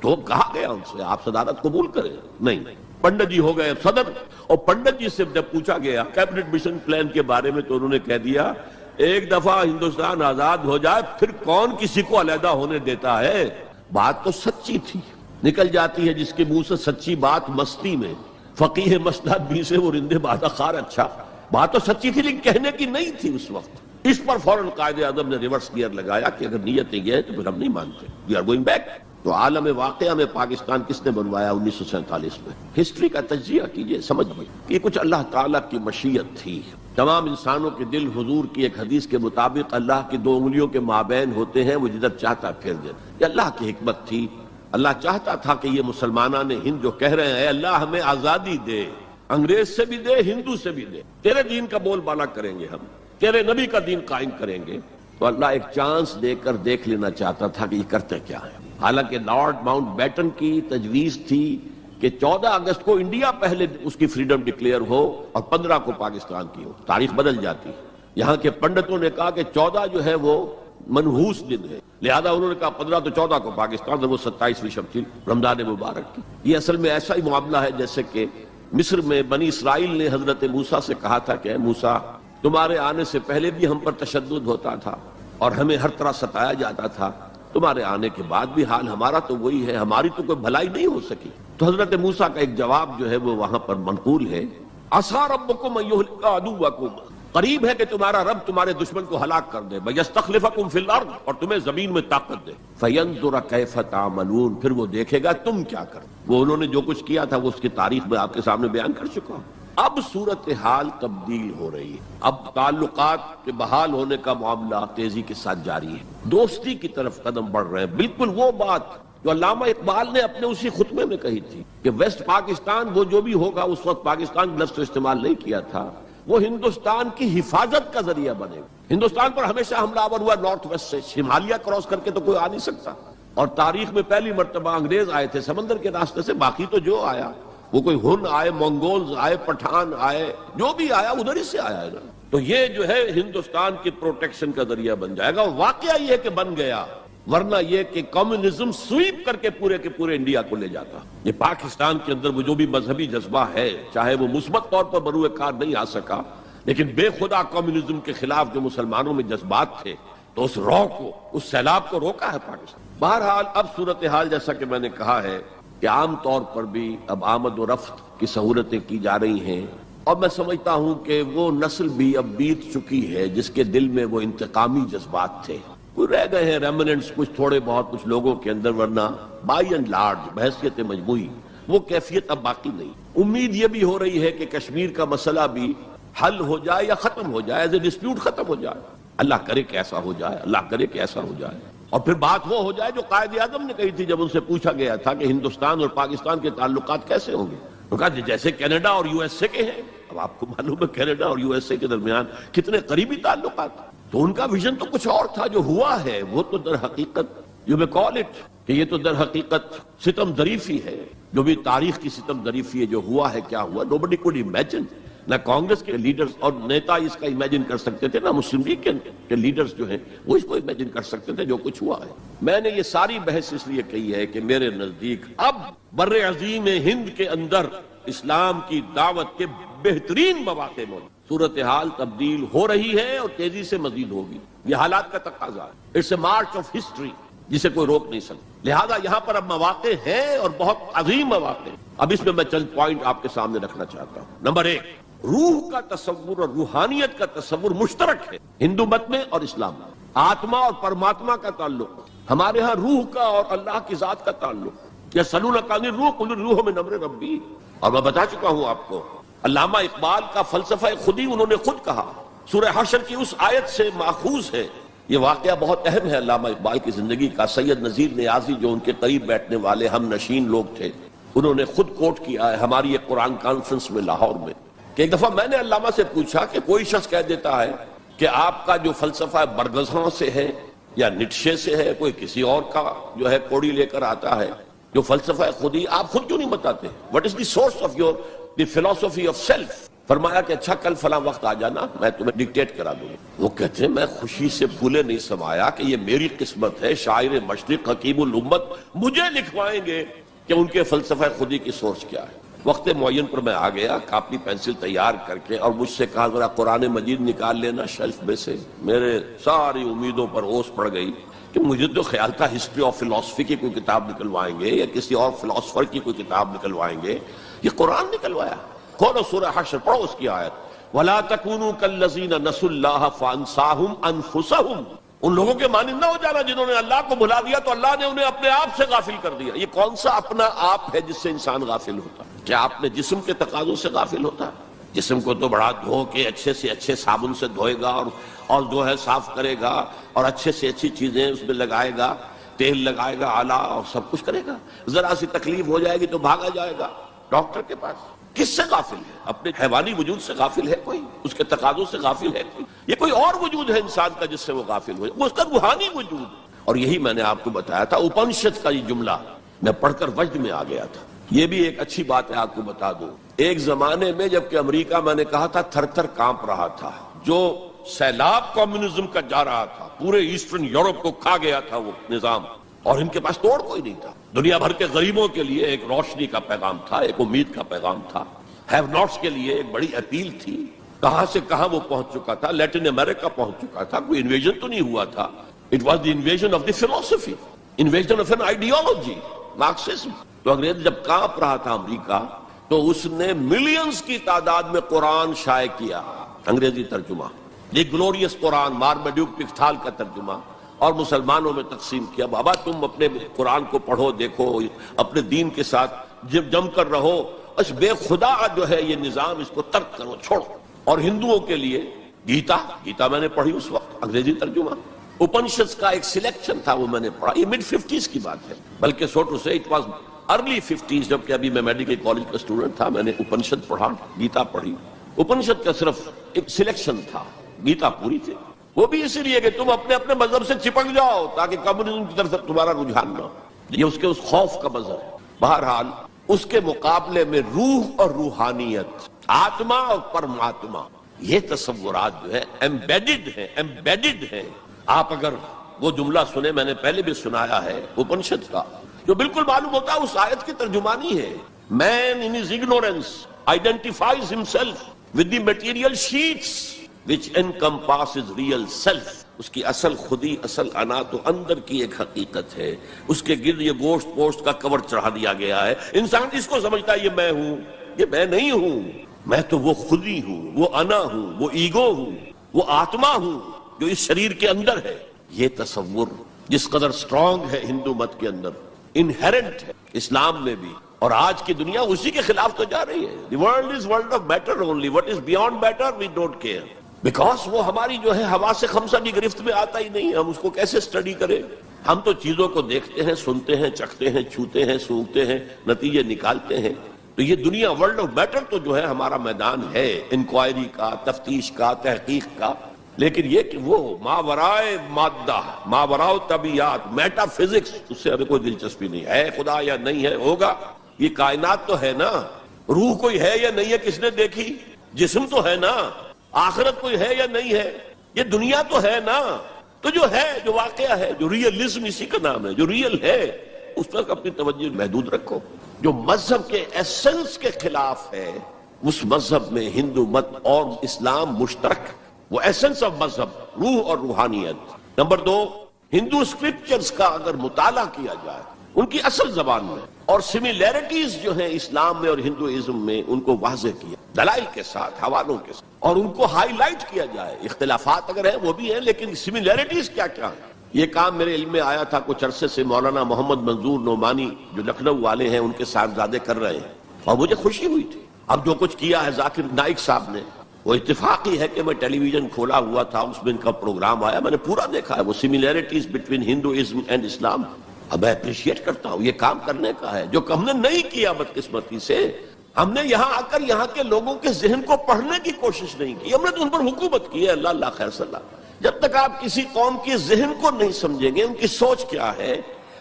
تو کہا گیا ان سے آپ صدارت قبول کریں، نہیں. پنڈت جی ہو گئے صدر، اور پنڈت جی سے جب پوچھا گیا کیبنٹ مشن پلان کے بارے میں تو انہوں نے کہہ دیا ایک دفعہ ہندوستان آزاد ہو جائے پھر کون کسی کو علیحدہ ہونے دیتا ہے. بات تو سچی تھی. نکل جاتی ہے جس کے منہ سے سچی بات مستی میں، فقیہ مسند بھی سے وہ رندے بادہ خار. اچھا بات تو سچی تھی لیکن کہنے کی نہیں تھی اس وقت. اس پر فوراً قائد اعظم نے ریورس گیئر لگایا کہ اگر نیت یہ ہے تو پھر ہم نہیں مانتے، وی آر گوئنگ بیک. تو عالم واقعہ میں پاکستان کس نے بنوایا 1947 میں؟ ہسٹری کا تجزیہ کیجئے، سمجھئے یہ کچھ اللہ تعالیٰ کی مشیت تھی. تمام انسانوں کے دل حضور کی ایک حدیث کے مطابق اللہ کی 2 انگلیوں کے مابین ہوتے ہیں، وہ جدھر چاہتا پھیر دے. یہ اللہ کی حکمت تھی. اللہ چاہتا تھا کہ یہ مسلمانان ہند جو کہہ رہے ہیں اللہ ہمیں آزادی دے، انگریز سے بھی دے، ہندو سے بھی دے، تیرے دین کا بول بالا کریں گے، ہم تیرے نبی کا دین قائم کریں گے. تو اللہ ایک چانس دے کر دیکھ لینا چاہتا تھا کہ یہ کرتے کیا ہے. حالانکہ لارڈ ماؤنٹ بیٹن کی تجویز تھی کہ 14 اگست کو انڈیا پہلے اس کی فریڈم ڈکلیئر ہو اور 15 کو پاکستان کی ہو. تاریخ بدل جاتی. یہاں کے پنڈتوں نے کہا کہ 14 جو ہے وہ منحوس دن ہے، لہذا انہوں نے کہا 15 تو 14 کو پاکستان، وہ 27ویں شب تھی رمضان مبارک کی. یہ اصل میں ایسا ہی معاملہ ہے جیسے کہ مصر میں بنی اسرائیل نے حضرت موسیٰ سے کہا تھا کہ اے موسیٰ تمہارے آنے سے پہلے بھی ہم پر تشدد ہوتا تھا اور ہمیں ہر طرح ستایا جاتا تھا، تمہارے آنے کے بعد بھی حال ہمارا تو وہی ہے، ہماری تو کوئی بھلائی نہیں ہو سکی. تو حضرت موسیٰ کا ایک جواب جو ہے وہ وہاں پر منقول ہے، عَصَىٰ رَبُّكُمْ أَن يُهْلِكَ عَدُوَّكُمْ، قریب ہے کہ تمہارا رب تمہارے دشمن کو ہلاک کر دے، وَيَسْتَخْلِفَكُمْ فِي الْأَرْضِ، اور تمہیں زمین میں طاقت دے، فَيَنْظُرَ كَيْفَ تَعْمَلُونَ، پھر وہ دیکھے گا تم کیا کرو. وہ انہوں نے جو کچھ کیا تھا وہ اس کی تاریخ میں آپ کے سامنے بیان کر چکا ہوں. اب صورتحال تبدیل ہو رہی ہے. اب تعلقات کے بحال ہونے کا معاملہ تیزی کے ساتھ جاری ہے، دوستی کی طرف قدم بڑھ رہے ہیں. بالکل وہ بات جو علامہ اقبال نے اپنے اسی خطبے میں کہی تھی کہ ویسٹ پاکستان وہ جو بھی ہوگا، اس وقت پاکستان لفظ تو استعمال نہیں کیا تھا، وہ ہندوستان کی حفاظت کا ذریعہ بنے گا. ہندوستان پر ہمیشہ حملہ آور ہوا نارتھ ویسٹ سے، ہمالیہ کراس کر کے تو کوئی آ نہیں سکتا. اور تاریخ میں پہلی مرتبہ انگریز آئے تھے سمندر کے راستے سے، باقی تو جو آیا وہ کوئی ہن آئے، منگولز آئے، پٹھان آئے، جو بھی آیا ادھر ہی سے آیا ہے نا. تو یہ جو ہے ہندوستان کی پروٹیکشن کا ذریعہ بن جائے گا. واقعہ یہ کہ بن گیا، ورنہ یہ کہ کمیونزم سویپ کر کے پورے انڈیا کو لے جاتا. یہ پاکستان کے اندر وہ جو بھی مذہبی جذبہ ہے، چاہے وہ مثبت طور پر بروئے کار نہیں آ سکا، لیکن بے خدا کمیونزم کے خلاف جو مسلمانوں میں جذبات تھے، تو اس رو کو، اس سیلاب کو روکا ہے پاکستان. بہرحال اب صورتحال جیسا کہ میں نے کہا ہے کہ عام طور پر بھی اب آمد و رفت کی سہولتیں کی جا رہی ہیں، اور میں سمجھتا ہوں کہ وہ نسل بھی اب بیت چکی ہے جس کے دل میں وہ انتقامی جذبات تھے. کوئی رہ گئے ہیں ریمننٹس کچھ تھوڑے بہت کچھ لوگوں کے اندر، ورنہ بائی اینڈ لارج بحیثیت مجموعی وہ کیفیت اب باقی نہیں. امید یہ بھی ہو رہی ہے کہ کشمیر کا مسئلہ بھی حل ہو جائے یا ختم ہو جائے، ایز اے ڈسپیوٹ ختم ہو جائے. اللہ کرے کہ ایسا ہو جائے، اللہ کرے کہ ایسا ہو جائے. اور پھر بات وہ ہو جائے جو قائد اعظم نے کہی تھی جب ان سے پوچھا گیا تھا کہ ہندوستان اور پاکستان کے تعلقات کیسے ہوں گے. انہوں نے کہا جیسے کینیڈا اور یو ایس اے کے ہیں. اب آپ کو معلوم ہے کینیڈا اور یو ایس اے کے درمیان کتنے قریبی تعلقات. تو ان کا ویژن تو کچھ اور تھا. جو ہوا ہے وہ تو در حقیقت یو میں کال اٹ کہ یہ تو در حقیقت ستم ظریفی ہے. جو بھی تاریخ کی ستم ظریفی ہے، جو ہوا ہے کیا ہوا. Nobody could imagine. نہ کانگریس کے لیڈرز اور نیتا اس کا امیجن کر سکتے تھے، نہ مسلم لیگ کے لیڈرز جو ہیں وہ اس کو امیجن کر سکتے تھے جو کچھ ہوا ہے. میں نے یہ ساری بحث اس لیے کہی ہے کہ میرے نزدیک اب بر عظیم ہند کے اندر اسلام کی دعوت کے بہترین مواقع موجود. صورتحال تبدیل ہو رہی ہے اور تیزی سے مزید ہوگی. یہ حالات کا تقاضا ہے. It's a march of history جسے کوئی روک نہیں سکتا. لہذا یہاں پر اب مواقع ہیں اور بہت عظیم مواقع. اب اس میں میں چند پوائنٹ آپ کے سامنے رکھنا چاہتا ہوں. نمبر 1، روح کا تصور اور روحانیت کا تصور مشترک ہے ہندو مت میں اور اسلام میں. آتما اور پرماتما کا تعلق، ہمارے ہاں روح کا اور اللہ کی ذات کا تعلق. یسألونک عن الروح قل الروح من امر ربی. اور میں بتا چکا ہوں آپ کو، علامہ اقبال کا فلسفہ خودی انہوں نے خود کہا، سورہ حشر کی اس آیت سے ماخوذ ہے. یہ واقعہ بہت اہم ہے علامہ اقبال کی زندگی کا. سید نذیر نیازی جو ان کے قریب بیٹھنے والے ہم نشین لوگ تھے، انہوں نے خود کوٹ کیا ہے ہماری ایک قرآن کانفرنس میں لاہور میں کہ ایک دفعہ میں نے علامہ سے پوچھا کہ کوئی شخص کہہ دیتا ہے کہ آپ کا جو فلسفہ برگزاں سے ہے یا نیٹشے سے ہے، کوئی کسی اور کا جو ہے کوڑی لے کر آتا ہے، جو فلسفہ خودی آپ خود کیوں نہیں بتاتے؟ What is the source of your the philosophy of self؟ فرمایا کہ اچھا کل فلاں وقت آ جانا، میں تمہیں ڈکٹیٹ کرا دوں گا. وہ کہتے ہیں میں خوشی سے پھولے نہیں سمایا کہ یہ میری قسمت ہے، شاعر مشرق حکیم الامت مجھے لکھوائیں گے کہ ان کے فلسفہ خودی کی سورس کیا ہے. وقت معین پر میں آ گیا کاپی پینسل تیار کر کے، اور مجھ سے کہا ذرا قرآن مجید نکال لینا شیلف میں سے. میرے ساری امیدوں پر اوس پڑ گئی کہ مجھے تو خیال تھا ہسٹری آف فلسفی کی کوئی کتاب نکلوائیں گے یا کسی اور فلسفر کی کوئی کتاب نکلوائیں گے. یہ قرآن نکلوایا. کھولو سورہ حشر، پڑھو اس کی آیت، وَلَا تَكُونُوا كَالَّذِينَ نَسُوا اللَّهَ فَأَنسَاهُمْ أَنفُسَهُمْ. ان لوگوں کے مانند نہ ہو جانا جنہوں نے اللہ کو بھلا دیا تو اللہ نے انہیں اپنے آپ سے غافل کر دیا. یہ کون سا اپنا آپ ہے جس سے انسان غافل ہوتا ہے؟ کیا اپنے جسم کے تقاضوں سے غافل ہوتا ہے؟ جسم کو تو بڑا دھو کے اچھے سے اچھے صابن سے دھوئے گا اور جو ہے صاف کرے گا اور اچھے سے اچھی چیزیں اس میں لگائے گا، تیل لگائے گا اعلیٰ، اور سب کچھ کرے گا. ذرا سی تکلیف ہو جائے گی تو بھاگا جائے گا ڈاکٹر کے پاس. کس سے غافل ہے؟ اپنے حیوانی وجود سے غافل ہے کوئی؟ اس کے تقاضوں سے غافل ہے کوئی؟ یہ کوئی اور وجود ہے انسان کا جس سے وہ غافل ہو، وہ اس کا روحانی وجود. اور یہی میں نے آپ کو بتایا تھا. اپنشد کا یہ جملہ میں پڑھ کر وجد میں آ گیا تھا. یہ بھی ایک اچھی بات ہے آپ کو بتا دوں. ایک زمانے میں جبکہ امریکہ میں نے کہا تھا تھر تھر کانپ رہا تھا، جو سیلاب کمیونزم کا جا رہا تھا، پورے ایسٹرن یورپ کو کھا گیا تھا وہ نظام، اور ان کے پاس توڑ کوئی نہیں تھا. دنیا بھر کے غریبوں کے لیے ایک روشنی کا پیغام تھا، ایک امید کا پیغام تھا. ہیو ناٹس کے لیے ایک بڑی اپیل تھی. کہاں سے کہاں وہ پہنچ چکا تھا. لیٹن امریکہ پہنچ چکا تھا. کوئی انویژن تو نہیں ہوا تھا. It was the invasion of the philosophy, invasion of an ideology, Marxism. تو انگریز جب کانپ رہا تھا امریکہ، تو اس نے ملینز کی تعداد میں قرآن شائع کیا، انگریزی ترجمہ. یہ گلوریس قرآن، مارمیڈیوک پکتھال کا ترجمہ، اور مسلمانوں میں تقسیم کیا. بابا تم اپنے قرآن کو پڑھو، دیکھو، اپنے دین کے ساتھ جم کر رہو. اس بے خدا جو ہے یہ نظام، اس کو ترک کرو، چھوڑو. اور ہندوؤں کے لیے گیتا میں نے پڑھی اس وقت، انگریزی ترجمہ. اپنشد کا ایک سلیکشن تھا، وہ میں نے پڑھا. یہ مڈ 50s کی بات ہے، بلکہ سو ٹو سے اٹ واز ارلی 50s. جبکہ ابھی میں میڈیکل کالج کا اسٹوڈنٹ تھا، میں نے اپنشد پڑھا، گیتا پڑھی. اپنشد کا صرف ایک سلیکشن تھا، گیتا پوری تھی. وہ بھی اسی لیے کہ تم اپنے اپنے مذہب سے چپک جاؤ تاکہ کمیونزم کی طرف تمہارا رجحان نہ ہو. یہ اس کے اس خوف کا مظہر ہے. بہرحال اس کے مقابلے میں روح اور روحانیت، آتما اور پرماتما، یہ تصورات جو ہے ایمبیڈڈ ہیں. آپ اگر وہ جملہ سنیں، میں نے پہلے بھی سنایا ہے اپنشد کا، جو بالکل معلوم ہوتا ہے اس آیت کی ترجمانی ہے. Man in his ignorance identifies himself with the material sheets which encompasses real self. اس کی اصل خودی، اصل انا تو اندر کی ایک حقیقت ہے، اس کے گرد یہ گوشت پوشت کا کور چڑھا دیا گیا ہے. انسان اس کو سمجھتا ہے یہ میں ہوں، یہ میں نہیں ہوں، میں تو وہ خودی ہوں، وہ انا ہوں، وہ ایگو ہوں، وہ آتما ہوں جو اس شریر کے اندر ہے. یہ تصور جس قدر سٹرونگ ہے ہندو مت کے اندر، انہیرنٹ ہے اسلام میں بھی، اور آج کی دنیا اسی کے خلاف تو جا رہی ہے. The world is world of matter only. What is beyond matter we don't care. Because وہ ہماری جو ہے حواس خمسہ کی گرفت میں آتا ہی نہیں. ہم اس کو کیسے سٹڈی کریں؟ ہم تو چیزوں کو دیکھتے ہیں، سنتے ہیں، چکھتے ہیں، چھوتے ہیں، سونگھتے ہیں، نتیجے نکالتے ہیں. تو یہ دنیا ورلڈ آف میٹر تو جو ہے ہمارا میدان ہے انکوائری کا، تفتیش کا، تحقیق کا. لیکن یہ کہ وہ ماورائے مادہ، ماورائے طبیعت، میٹا فزکس، اس سے ہمیں کوئی دلچسپی نہیں ہے. خدا یا نہیں ہے، ہوگا. یہ کائنات تو ہے نا، روح کوئی ہے یا نہیں ہے کس نے دیکھی؟ جسم تو ہے نا، آخرت کوئی ہے یا نہیں ہے؟ یہ دنیا تو ہے نا. تو جو ہے، جو واقعہ ہے، جو ریئلزم اسی کا نام ہے، جو ریئل ہے اس پر اپنی توجہ محدود رکھو. جو مذہب کے ایسنس کے خلاف ہے اس مذہب میں ہندو مت اور اسلام مشترک. وہ ایسنس آف مذہب روح اور روحانیت. نمبر 2، ہندو اسکرپچرز کا اگر مطالعہ کیا جائے ان کی اصل زبان میں، اور سملیرٹیز جو ہیں اسلام میں اور ہندوازم میں ان کو واضح کیا دلائل کے ساتھ، حوالوں کے ساتھ، اور ان کو ہائی لائٹ کیا جائے. اختلافات اگر ہیں وہ بھی ہیں لیکن سملیرٹیز کیا کیا ہیں. یہ کام میرے علم میں آیا تھا کچھ عرصے سے. مولانا محمد منظور نعمانی جو لکھنؤ والے ہیں ان کے صاحبزادے کر رہے ہیں، اور مجھے خوشی ہوئی تھی. اب جو کچھ کیا ہے ذاکر نائک صاحب نے، وہ اتفاقی ہے کہ میں ٹیلی ویژن کھولا ہوا تھا، اس میں ان کا پروگرام آیا، میں نے پورا دیکھا ہے. وہ سملیرٹیز بٹوین ہندوازم اینڈ اسلام اب میں اپریشیٹ کرتا ہوں. یہ کام کرنے کا ہے جو ہم نے نہیں کیا بدقسمتی سے. ہم نے یہاں آ کر یہاں کے لوگوں کے ذہن کو پڑھنے کی کوشش نہیں کی. ہم نے تو ان پر حکومت کی ہے. اللہ اللہ خیر صلی اللہ. جب تک آپ کسی قوم کے ذہن کو نہیں سمجھیں گے، ان کی سوچ کیا ہے،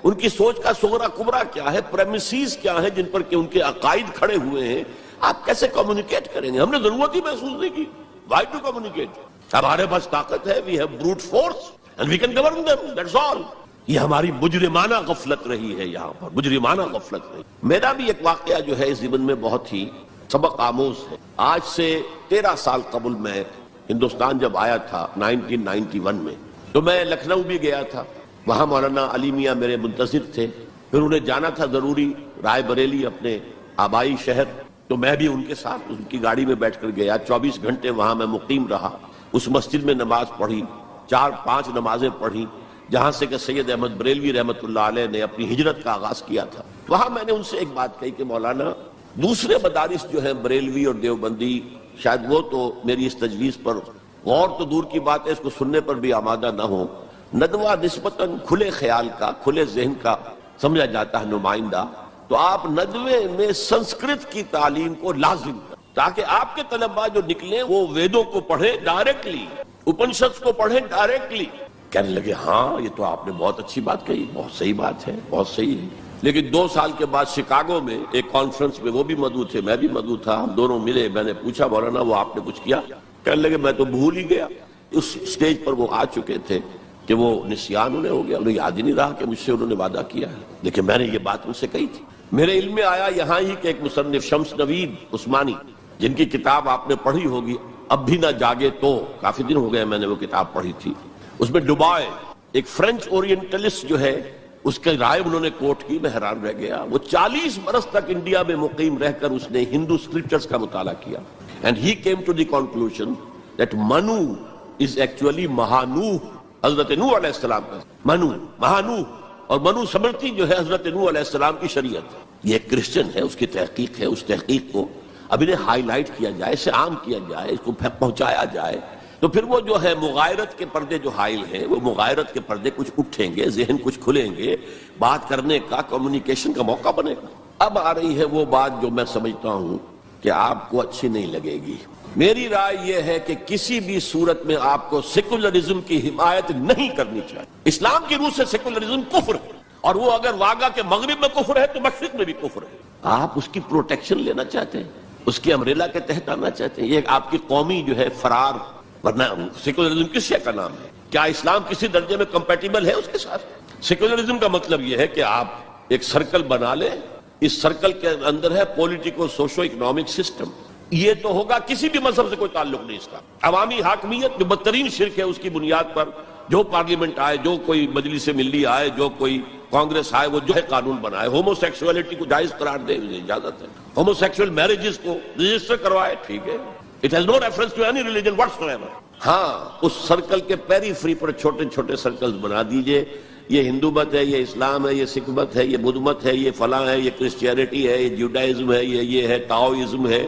ان کی سوچ کا صغرا کبرا کیا ہے، پریمیسز کیا ہے جن پر کہ ان کے عقائد کھڑے ہوئے ہیں، آپ کیسے کمیونیکیٹ کریں گے؟ ہم نے ضرورت ہی محسوس نہیں کی. Why to communicate? ہمارے پاس طاقت ہے. We have brute force and we can govern them. That's all. یہ ہماری مجرمانہ غفلت رہی ہے. یہاں پر مجرمانہ غفلت رہی. میرا بھی ایک واقعہ جو ہے اس زمن میں بہت ہی سبق آموز ہے. آج سے 13 سال قبل میں ہندوستان جب آیا تھا 1991 میں، تو میں لکھنؤ بھی گیا تھا. وہاں مولانا علی میاں میرے منتظر تھے. پھر انہیں جانا تھا ضروری رائے بریلی اپنے آبائی شہر، تو میں بھی ان کے ساتھ ان کی گاڑی میں بیٹھ کر گیا. 24 گھنٹے وہاں میں مقیم رہا. اس مسجد میں نماز پڑھی، 4-5 نمازیں پڑھی جہاں سے کہ سید احمد بریلوی رحمۃ اللہ علیہ نے اپنی ہجرت کا آغاز کیا تھا. وہاں میں نے ان سے ایک بات کہی کہ مولانا دوسرے مدارس جو ہیں بریلوی اور دیوبندی، شاید وہ تو میری اس تجویز پر غور تو دور کی بات ہے، اس کو سننے پر بھی آمادہ نہ ہو. ندوہ نسبتاً کھلے خیال کا، کھلے ذہن کا سمجھا جاتا ہے نمائندہ. تو آپ ندوے میں سنسکرت کی تعلیم کو لازم کریں تاکہ آپ کے طلباء جو نکلیں وہ ویدوں کو پڑھیں ڈائریکٹلی، اپنشد کو پڑھیں ڈائریکٹلی. کہنے لگے ہاں یہ تو آپ نے بہت اچھی بات کہی، بہت صحیح بات ہے، بہت صحیح ہے. لیکن 2 سال کے بعد شکاگو میں ایک کانفرنس میں وہ بھی مدعو تھے، میں بھی مدعو تھا، ہم دونوں ملے. میں نے پوچھا مولانا وہ آپ نے کچھ کیا؟ کہنے لگے میں تو بھول ہی گیا. اس سٹیج پر وہ آ چکے تھے کہ وہ نسیان انہیں ہو گیا، انہیں یاد ہی نہیں رہا کہ مجھ سے انہوں نے وعدہ کیا ہے. لیکن میں نے یہ بات ان سے کہی تھی. میرے علم میں آیا یہاں ہی کہ ایک مصنف شمس نوید عثمانی، جن کی کتاب آپ نے پڑھی ہوگی اب بھی نہ جاگے تو، کافی دن ہو گئے میں نے وہ کتاب پڑھی تھی. اس میں ڈوبائے ایک فرینچ اورینٹلسٹ جو ہے اس کے رائے انہوں نے کوٹ کی. میں حیران رہ گیا. وہ 40 برس تک انڈیا میں مقیم رہ کر اس نے ہندو اسکرپچرز کا مطالعہ کیا. And he came to the conclusion that Manu is actually مہانوح، حضرت نوح علیہ السلام کا منو، مہانوح. اور منو سمرتی جو ہے حضرت نوح علیہ السلام کی شریعت. یہ ایک کرسچن ہے، اس کی تحقیق ہے. اس تحقیق کو اب انہیں ہائی لائٹ کیا جائے، اسے عام کیا جائے، اس کو پہنچایا جائے، تو پھر وہ جو ہے مغایرت کے پردے جو حائل ہیں، وہ مغایرت کے پردے کچھ اٹھیں گے، ذہن کچھ کھلیں گے، بات کرنے کا، کمیونیکیشن کا موقع بنے گا. اب آ رہی ہے وہ بات جو میں سمجھتا ہوں کہ آپ کو اچھی نہیں لگے گی. میری رائے یہ ہے کہ کسی بھی صورت میں آپ کو سیکولرزم کی حمایت نہیں کرنی چاہیے. اسلام کی روح سے سیکولرزم کفر ہے، اور وہ اگر واگا کے مغرب میں کفر ہے تو مشرق میں بھی کفر ہے. آپ اس کی پروٹیکشن لینا چاہتے ہیں، اس کی امبریلا کے تحت آنا چاہتے ہیں. یہ آپ کی قومی جو ہے فرار، ورنہ سیکولرزم کس شے کا نام ہے؟ کیا اسلام کسی درجے میں کمپیٹیبل ہے اس کے ساتھ؟ سیکولرزم کا مطلب یہ ہے کہ آپ ایک سرکل بنا لیں، اس سرکل کے اندر ہے پولیٹیکو سوشو اکنامک سسٹم. یہ تو ہوگا، کسی بھی مذہب سے کوئی تعلق نہیں اس کا. عوامی حاکمیت جو بدترین شرک ہے، اس کی بنیاد پر جو پارلیمنٹ آئے، جو کوئی مجلس ملی آئے، جو کوئی کانگریس آئے، وہ جو ہے قانون بنائے. ہومو سیکسولیٹی کو جائز قرار دے، اجازت ہے. ہومو سیکسول میرجز کو رجسٹر کروائے، ٹھیک ہے. It has no reference to any religion whatsoever. ہاں، اس سرکل کے پیری فری پر چھوٹے چھوٹے سرکلز بنا دیجئے. یہ ہندو مت ہے، یہ اسلام ہے، یہ سکھ مت ہے، یہ بدھ مت ہے، یہ فلاں ہے، یہ کرسچینٹی ہے، یہ جوڈائزم ہے، یہ ہے ٹاؤزم ہے.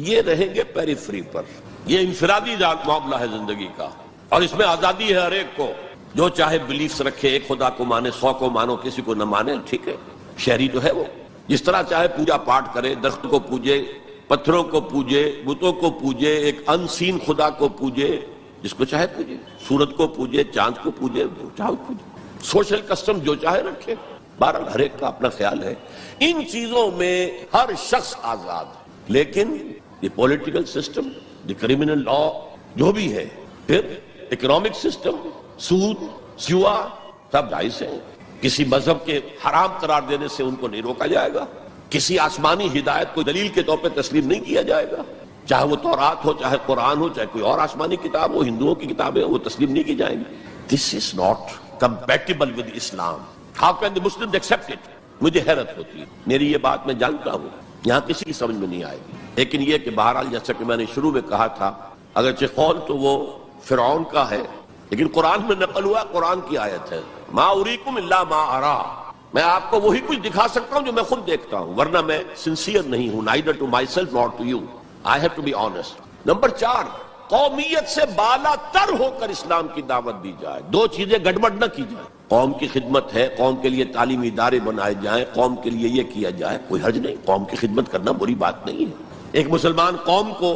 یہ رہیں گے پیری فری پر. یہ انفرادی معاملہ ہے زندگی کا، اور اس میں آزادی ہے ہر ایک کو. جو چاہے بلیفز رکھے، ایک خدا کو مانے، 100 کو مانو، کسی کو نہ مانے، ٹھیک ہے. شہری تو ہے وہ، جس طرح چاہے پوجا پاٹ کرے، درخت کو پوجے، پتھروں کو پوجے، بتوں کو پوجے، ایک انسین خدا کو پوجے، جس کو چاہے پوجے. سورج کو پوجے، چاند کو پوجے، جو چاہے پوجے. سوشل کسٹم جو چاہے رکھے. بہرحال ہر ایک کا اپنا خیال ہے. ان چیزوں میں ہر شخص آزاد ہے. لیکن یہ پولیٹیکل سسٹم، دی کریمنل لا جو بھی ہے، پھر اکنامک سسٹم، سود، سیوا، سب جائز ہے. کسی مذہب کے حرام قرار دینے سے ان کو نہیں روکا جائے گا. کسی آسمانی ہدایت کو دلیل کے طور پہ تسلیم نہیں کیا جائے گا. چاہے وہ تورات ہو، چاہے قرآن ہو، چاہے کوئی اور آسمانی کتاب ہو، ہندوؤں کی کتابیں وہ تسلیم نہیں کی جائیں گی. This is not compatible with Islam. How can the Muslims accept it? مجھے حیرت ہوتی ہے. میری یہ بات میں جانتا ہوں یہاں کسی کی سمجھ میں نہیں آئے گی، لیکن یہ کہ بہرحال جیسا کہ میں نے شروع میں کہا تھا، اگرچہ قول تو وہ فرعون کا ہے، لیکن قرآن میں نقل ہوا، قرآن کی آیت ہے، ما اریکم الا ما ارا. میں آپ کو وہی کچھ دکھا سکتا ہوں جو میں خود دیکھتا ہوں، ورنہ میں سنسیئر نہیں ہوں. neither to myself nor to you. I have to be honest. Number 4، قومیت سے بالا تر ہو کر اسلام کی دعوت دی جائے. دو چیزیں گڑبڑ نہ کی جائے. قوم کی خدمت ہے، قوم کے لیے تعلیمی ادارے بنائے جائیں، قوم کے لیے یہ کیا جائے، کوئی حرج نہیں. قوم کی خدمت کرنا بری بات نہیں ہے. ایک مسلمان قوم کو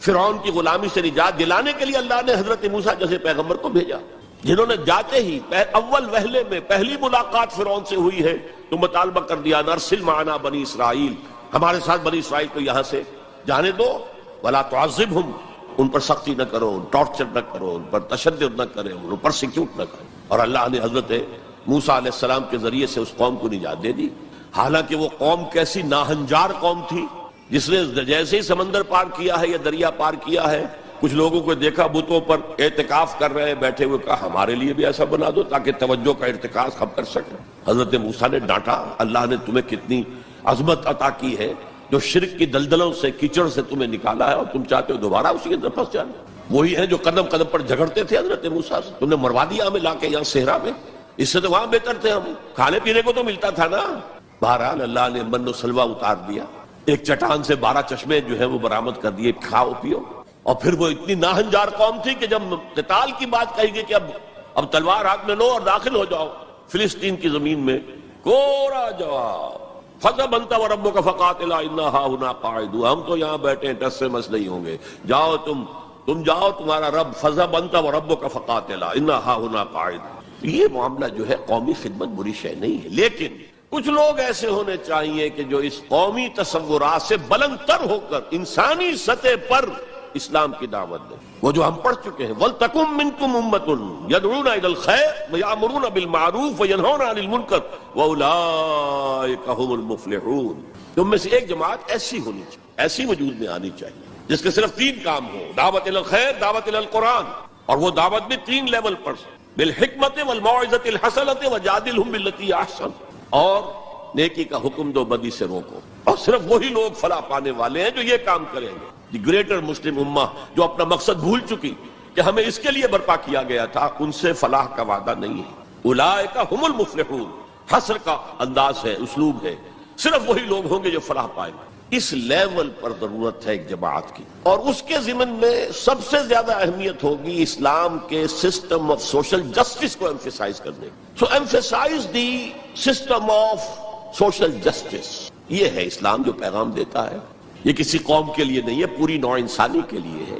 فرعون کی غلامی سے نجات دلانے کے لیے اللہ نے حضرت موسیٰ جیسے پیغمبر کو بھیجا، جنہوں نے جاتے ہی اول وہلے میں پہلی ملاقات فرعون سے ہوئی ہے تو مطالبہ کر دیا، نرسل معنا بنی اسرائیل، ہمارے ساتھ بنی اسرائیل کو یہاں سے جانے دو، ولا تعذبہم، ان پر سختی نہ کرو، ٹارچر نہ کرو، ان پر تشدد نہ کرے، ان پر پرسیکیوٹ نہ کرو. اور اللہ نے حضرت موسیٰ علیہ السلام کے ذریعے سے اس قوم کو نجات دے دی. حالانکہ وہ قوم کیسی ناہنجار قوم تھی، جس نے جیسے ہی سمندر پار کیا ہے یا دریا پار کیا ہے، کچھ لوگوں کو دیکھا بتوں پر اعتکاف کر رہے ہیں بیٹھے ہوئے، کہا ہمارے لیے بھی ایسا بنا دو تاکہ توجہ کا ارتکاز ہم کر سکیں. حضرت موسیٰ نے ڈانٹا، اللہ نے تمہیں کتنی عظمت عطا کی ہے، جو شرک کی دلدلوں سے، کیچڑ سے تمہیں نکالا ہے، اور تم چاہتے ہو دوبارہ اسی کے اندر پھنس جانا. وہی ہے جو قدم قدم پر جھگڑتے تھے حضرت موسیٰ سے. تم نے مروا دیا ہمیں لا کے یہاں صحرا میں، اس سے تو وہاں بہتر تھے ہم، کھانے پینے کو تو ملتا تھا نا. بہرحال اللہ نے من و سلوہ اتار دیا، ایک چٹان سے 12 چشمے جو ہے وہ برآمد کر دیے، کھاؤ پیو. اور پھر وہ اتنی ناہنجار قوم تھی کہ جب قتال کی بات کہی گئی کہ اب تلوار ہاتھ میں لو اور داخل ہو جاؤ فلسطین کی زمین میں، کوڑا جواب، فَذْهَبْ أَنْتَ وَرَبُّكَ فَقَاتِلَا إِنَّا هَاهُنَا قَاعِدُونَ. ہم تو یہاں بیٹھے ہیں، ٹس سے مس نہیں ہوں گے، جاؤ تم جاؤ، تمہارا رب. فَذْهَبْ أَنْتَ وَرَبُّكَ فَقَاتِلَا إِنَّا هَاهُنَا قَاعِدُونَ. یہ معاملہ جو ہے قومی خدمت بری شے نہیں ہے، لیکن کچھ لوگ ایسے ہونے چاہیے کہ جو اس قومی تصورات سے بلند تر ہو کر انسانی سطح پر اسلام کی دعوت دیں. وہ جو ہم پڑھ چکے ہیں، وَلْتَكُن مِّنكُمْ أُمَّةٌ يَدْعُونَ إِلَى الْخَيْرِ وَيَأْمُرُونَ بِالْمَعْرُوفِ وَيَنْهَوْنَ عَنِ الْمُنكَرِ وَأُولَٰئِكَ هُمُ الْمُفْلِحُونَ. تم میں سے ایک جماعت ایسی ہونی چاہیے، ایسی وجود میں آنی چاہیے جس کے صرف 3 کام ہو: دعوت الی الخیر، دعوت الی القرآن، اور وہ دعوت بھی 3 لیول پر، بالحکمت والموعظۃ الحسنۃ وجادلھم باللتی احسن، اور نیکی کا حکم دو، بدی سے روکو. اور صرف وہی لوگ فلاح پانے والے ہیں جو یہ کام کریں گے. دی گریٹر مسلم امہ جو اپنا مقصد بھول چکی کہ ہمیں اس کے لیے برپا کیا گیا تھا، ان سے فلاح کا وعدہ نہیں ہے. اولئک ھم المفلحون، حصر کا انداز ہے، اسلوب ہے، صرف وہی لوگ ہوں گے جو فلاح پائیں گے. اس لیول پر ضرورت ہے ایک جماعت کی، اور اس کے ضمن میں سب سے زیادہ اہمیت ہوگی اسلام کے سسٹم آف سوشل جسٹس کو ایمفیسائز کرنے کی. So emphasize the system of social justice. یہ ہے اسلام جو پیغام دیتا ہے. یہ کسی قوم کے لیے نہیں ہے، پوری نوع انسانی کے لیے ہے.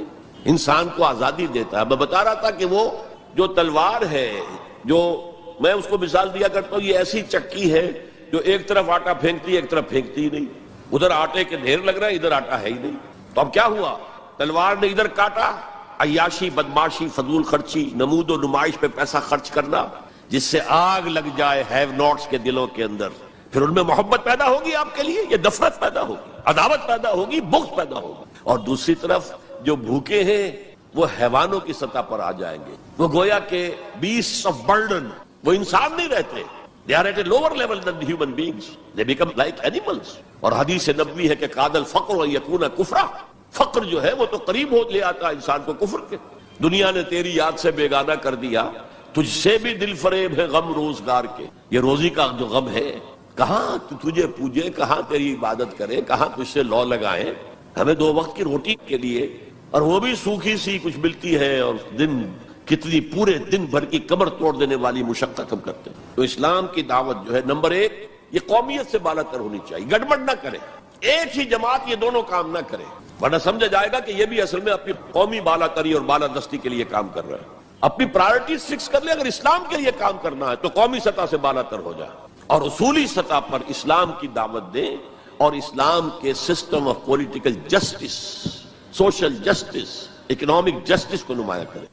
انسان کو آزادی دیتا ہے. میں بتا رہا تھا کہ وہ جو تلوار ہے، جو میں اس کو مثال دیا کرتا ہوں، یہ ایسی چکی ہے جو ایک طرف آٹا پھینکتی ہے، ایک طرف پھینکتی ہی نہیں. ادھر آٹے کے ڈھیر لگ رہا ہے، ادھر آٹا ہے ہی نہیں. تو اب کیا ہوا؟ تلوار نے ادھر کاٹا، عیاشی، بدماشی، فضول خرچی، نمود و نمائش پہ پیسہ خرچ کرنا، جس سے آگ لگ جائے ہیو ناٹس کے دلوں کے اندر، پھر ان میں محبت پیدا ہوگی آپ کے لیے، یہ نفرت پیدا ہوگی، عداوت پیدا ہوگی، بغض پیدا ہوگا. اور دوسری طرف جو بھوکے ہیں وہ حیوانوں کی سطح پر آ جائیں گے، وہ گویا کہ beasts of burden، وہ انسان نہیں رہتے. They are at a lower level than the human beings. They become like animals. اور حدیث نبوی ہے کہ قاد الفقر ان یکون کفرا، فقر جو ہے وہ تو قریب ہو لے آتا ہے انسان کو کفر کے. دنیا نے تیری یاد سے بیگانہ کر دیا، تجھ سے بھی دل فریب ہے غم روزگار کے. یہ روزی کا جو غم ہے، کہاں تجھے پوجے، کہاں تیری عبادت کرے، کہاں تجھ سے لو لگائیں. ہمیں 2 وقت کی روٹی کے لیے، اور وہ بھی سوکھی سی کچھ ملتی ہے، اور دن کتنی پورے دن بھر کی کمر توڑ دینے والی مشقت ہم کرتے ہیں. تو اسلام کی دعوت جو ہے، نمبر 1 یہ قومیت سے بالا تر ہونی چاہیے، گڑبڑ نہ کرے، ایک ہی جماعت یہ دونوں کام نہ کرے، ورنہ سمجھا جائے گا کہ یہ بھی اصل میں اپنی قومی بالا تری اور بالا دستی کے لیے کام کر رہا ہے. اپنی پرائرٹیز فکس کر لے، اگر اسلام کے لیے کام کرنا ہے تو قومی سطح سے بالا تر ہو جائے اور اصولی سطح پر اسلام کی دعوت دیں، اور اسلام کے system of political justice, social justice, economic justice کو نمایاں کریں.